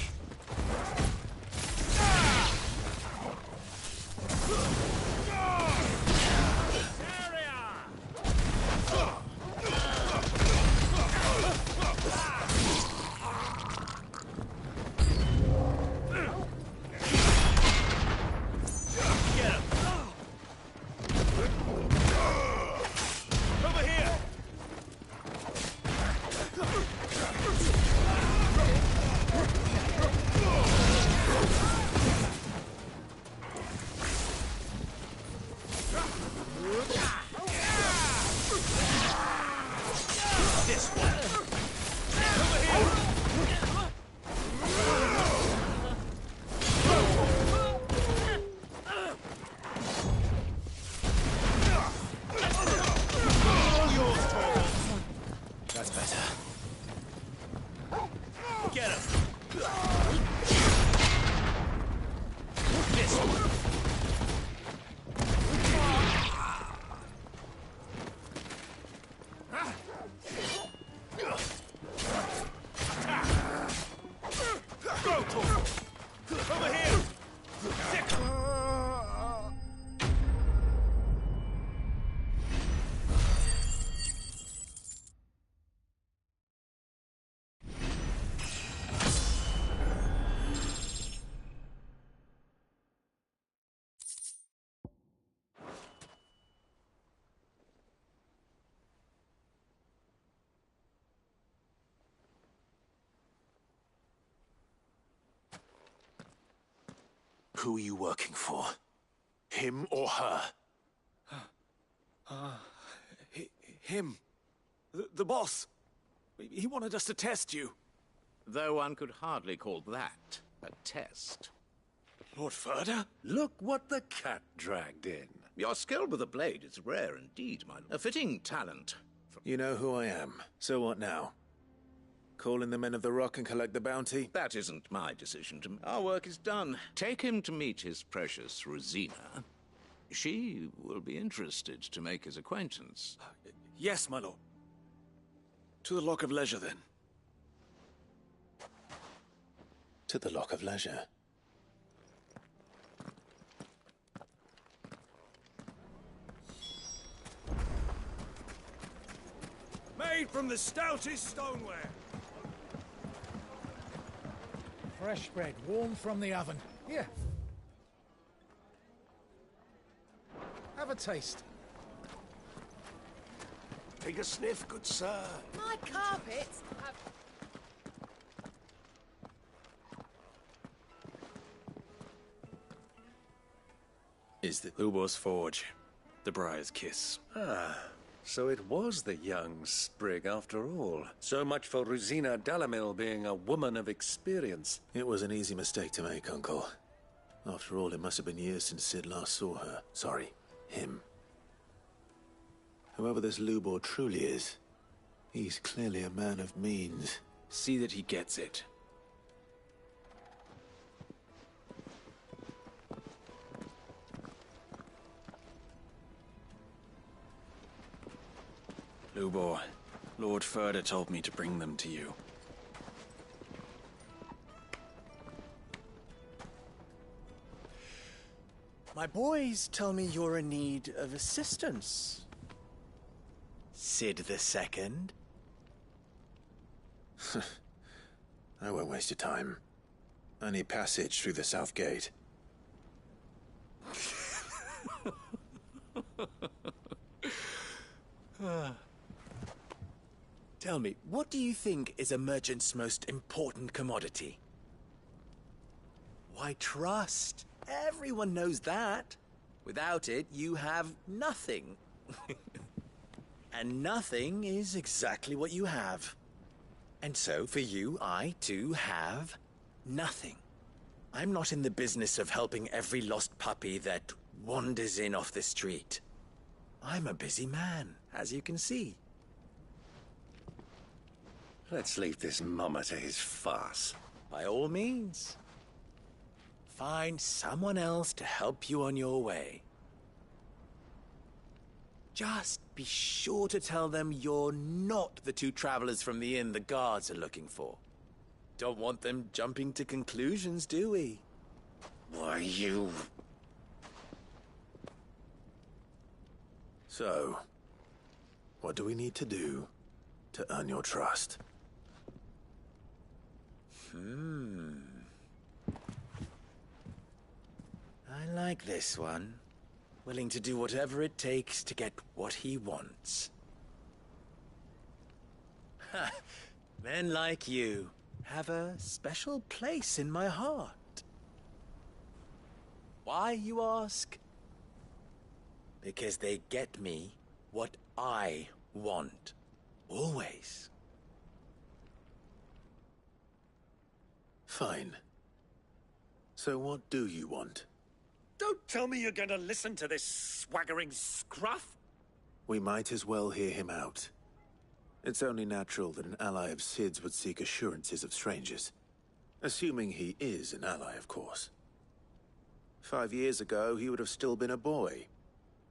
Who are you working for? Him or her? Him. The boss. He wanted us to test you. Though one could hardly call that a test. Lord Furder? Look what the cat dragged in. Your skill with the blade is rare indeed, my lord. A fitting talent. You know who I am. So what now? Call in the men of the Rock and collect the bounty? That isn't my decision to... Our work is done. Take him to meet his precious Rosina. She will be interested to make his acquaintance. Yes, my lord. To the Lock of Leisure, then. To the Lock of Leisure. Made from the stoutest stoneware. Fresh bread, warm from the oven. Here. Have a taste. Take a sniff, good sir. My carpets have... Is the Lubor's Forge, the Briar's Kiss. Ah, so it was the young sprig after all. So much for Rosina Dalamil being a woman of experience. It was an easy mistake to make, Uncle. After all, it must have been years since Sid last saw her. Sorry, him. Whoever this Lubor truly is, he's clearly a man of means. See that he gets it. Lubor, Lord Furder told me to bring them to you. My boys tell me you're in need of assistance. Sid the Second. I won't waste your time. I need passage through the south gate. Tell me, what do you think is a merchant's most important commodity? Why, trust. Everyone knows that. Without it, you have nothing. And nothing is exactly what you have. And so, for you, I, too, have nothing. I'm not in the business of helping every lost puppy that wanders in off the street. I'm a busy man, as you can see. Let's leave this mummer to his farce. By all means. Find someone else to help you on your way. Just be sure to tell them you're not the two travelers from the inn the guards are looking for. Don't want them jumping to conclusions, do we? Why, you... So, what do we need to do to earn your trust? I like this one. Willing to do whatever it takes to get what he wants. Ha! Men like you have a special place in my heart. Why, you ask? Because they get me what I want. Always. Fine. So what do you want? Don't tell me you're going to listen to this swaggering scruff! We might as well hear him out. It's only natural that an ally of Sid's would seek assurances of strangers. Assuming he is an ally, of course. 5 years ago, he would have still been a boy.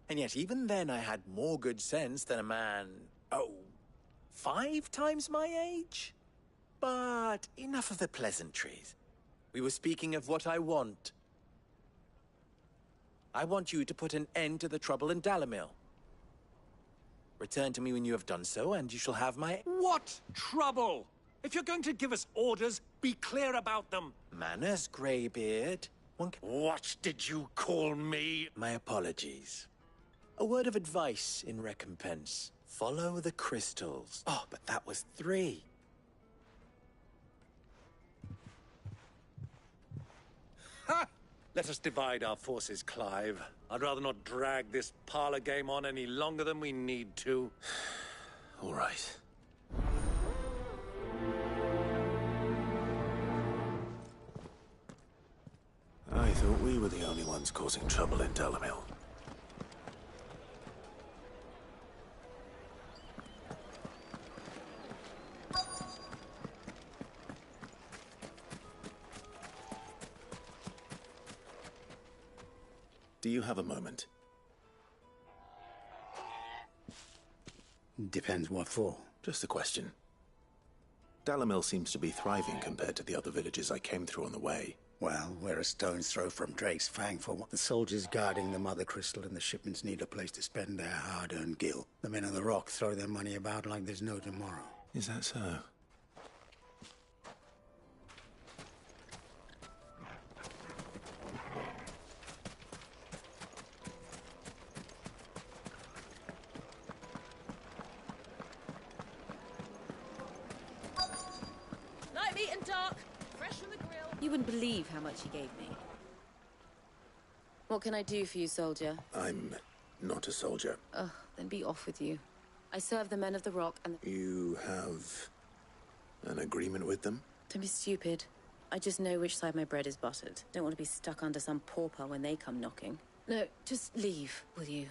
And yet even then I had more good sense than a man, 5 times my age? But enough of the pleasantries. We were speaking of what I want. I want you to put an end to the trouble in Dalamil. Return to me when you have done so, and you shall have my... What trouble? If you're going to give us orders, be clear about them. Manners, Greybeard. What did you call me? My apologies. A word of advice in recompense. Follow the crystals. Oh, but that was 3. Ha! Let us divide our forces, Clive. I'd rather not drag this parlor game on any longer than we need to. All right. ones causing trouble in Dalamil. Do you have a moment? Depends what for. Just a question. Dalamil seems to be thriving compared to the other villages I came through on the way. Well, we're a stone's throw from Drake's Fang for what the soldiers guarding the Mother Crystal and the shipments need a place to spend their hard-earned gil. The men of the Rock throw their money about like there's no tomorrow. Is that so? Light meat and dark, fresh from the grill. You wouldn't believe how much he gave me. What can I do for you, soldier? I'm not a soldier. Ugh, then be off with you. I serve the men of the Rock and... You have an agreement with them? Don't be stupid. I just know which side my bread is buttered. Don't want to be stuck under some pauper when they come knocking. No, just leave, will you?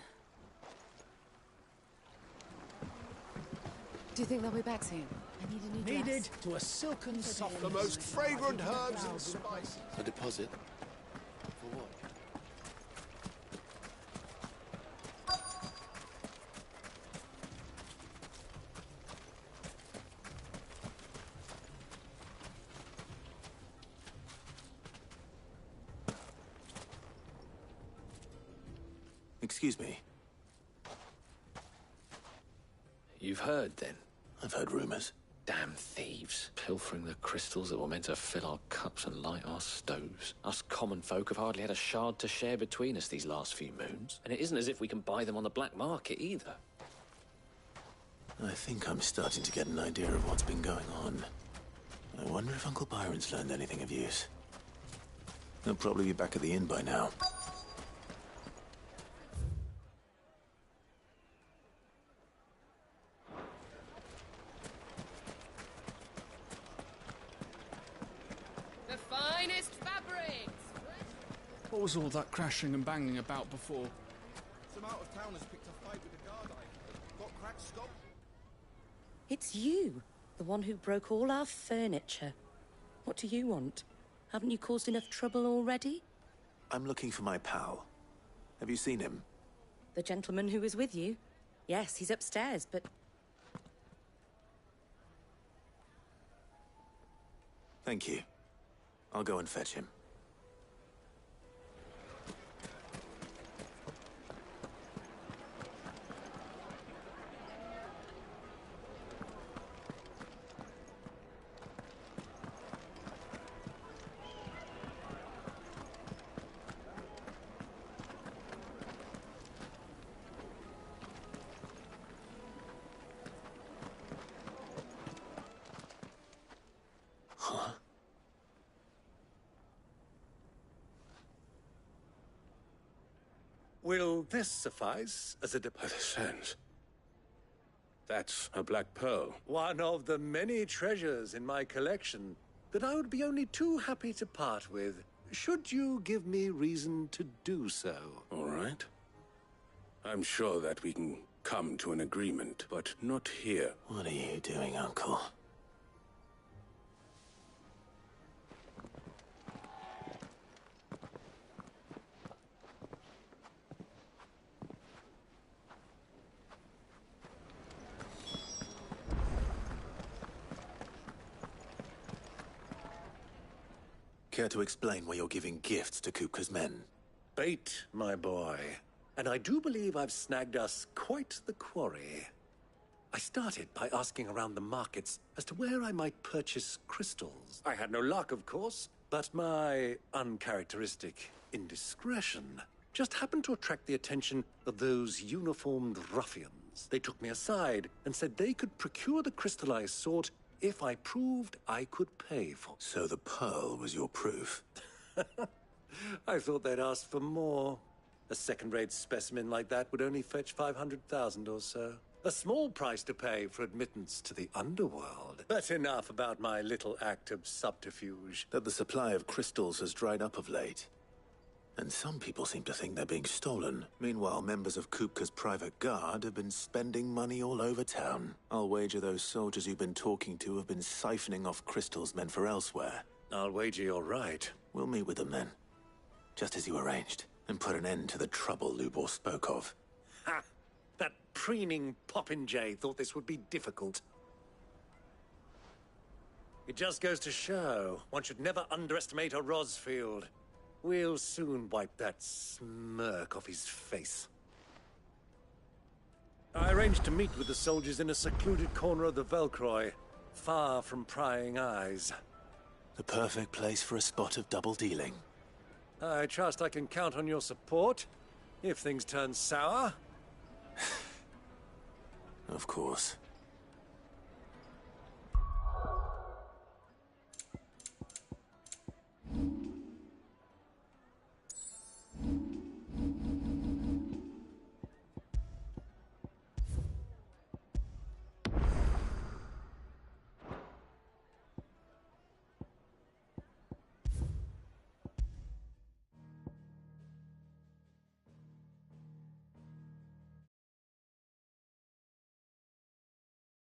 Do you think they'll be back soon? I need a new dress. Needed to a silken soft. The most fragrant herbs and spices. A deposit? For what? Excuse me. You've heard, then? I've heard rumors. Damn thieves. Pilfering the crystals that were meant to fill our cups and light our stoves. Us common folk have hardly had a shard to share between us these last few moons. And it isn't as if we can buy them on the black market, either. I think I'm starting to get an idea of what's been going on. I wonder if Uncle Byron's learned anything of use. He'll probably be back at the inn by now. What was all that crashing and banging about before? Some out-of-towners picked a fight with the guard I got cracked skull. It's you, the one who broke all our furniture. What do you want? Haven't you caused enough trouble already? I'm looking for my pal. Have you seen him? The gentleman who was with you? Yes, he's upstairs, but... Thank you. I'll go and fetch him. Will this suffice as a deposit? By the sands. That's a black pearl. One of the many treasures in my collection that I would be only too happy to part with, should you give me reason to do so. All right. I'm sure that we can come to an agreement, but not here. What are you doing, Uncle? Care to explain why you're giving gifts to Kupka's men? Bait, my boy. And I do believe I've snagged us quite the quarry. I started by asking around the markets as to where I might purchase crystals. I had no luck, of course, but my uncharacteristic indiscretion just happened to attract the attention of those uniformed ruffians. They took me aside and said they could procure the crystal I sought if I proved I could pay for it. So the pearl was your proof? I thought they'd ask for more. A second-rate specimen like that would only fetch 500,000 or so. A small price to pay for admittance to the underworld. But enough about my little act of subterfuge. That the supply of crystals has dried up of late. And some people seem to think they're being stolen. Meanwhile, members of Kupka's private guard have been spending money all over town. I'll wager those soldiers you've been talking to have been siphoning off crystals meant for elsewhere. I'll wager you're right. We'll meet with them then. Just as you arranged. And put an end to the trouble Lubor spoke of. Ha! That preening popinjay thought this would be difficult. It just goes to show, one should never underestimate a Rosfield. We'll soon wipe that smirk off his face. I arranged to meet with the soldiers in a secluded corner of the Velcroy, far from prying eyes. The perfect place for a spot of double dealing. I trust I can count on your support, if things turn sour. Of course.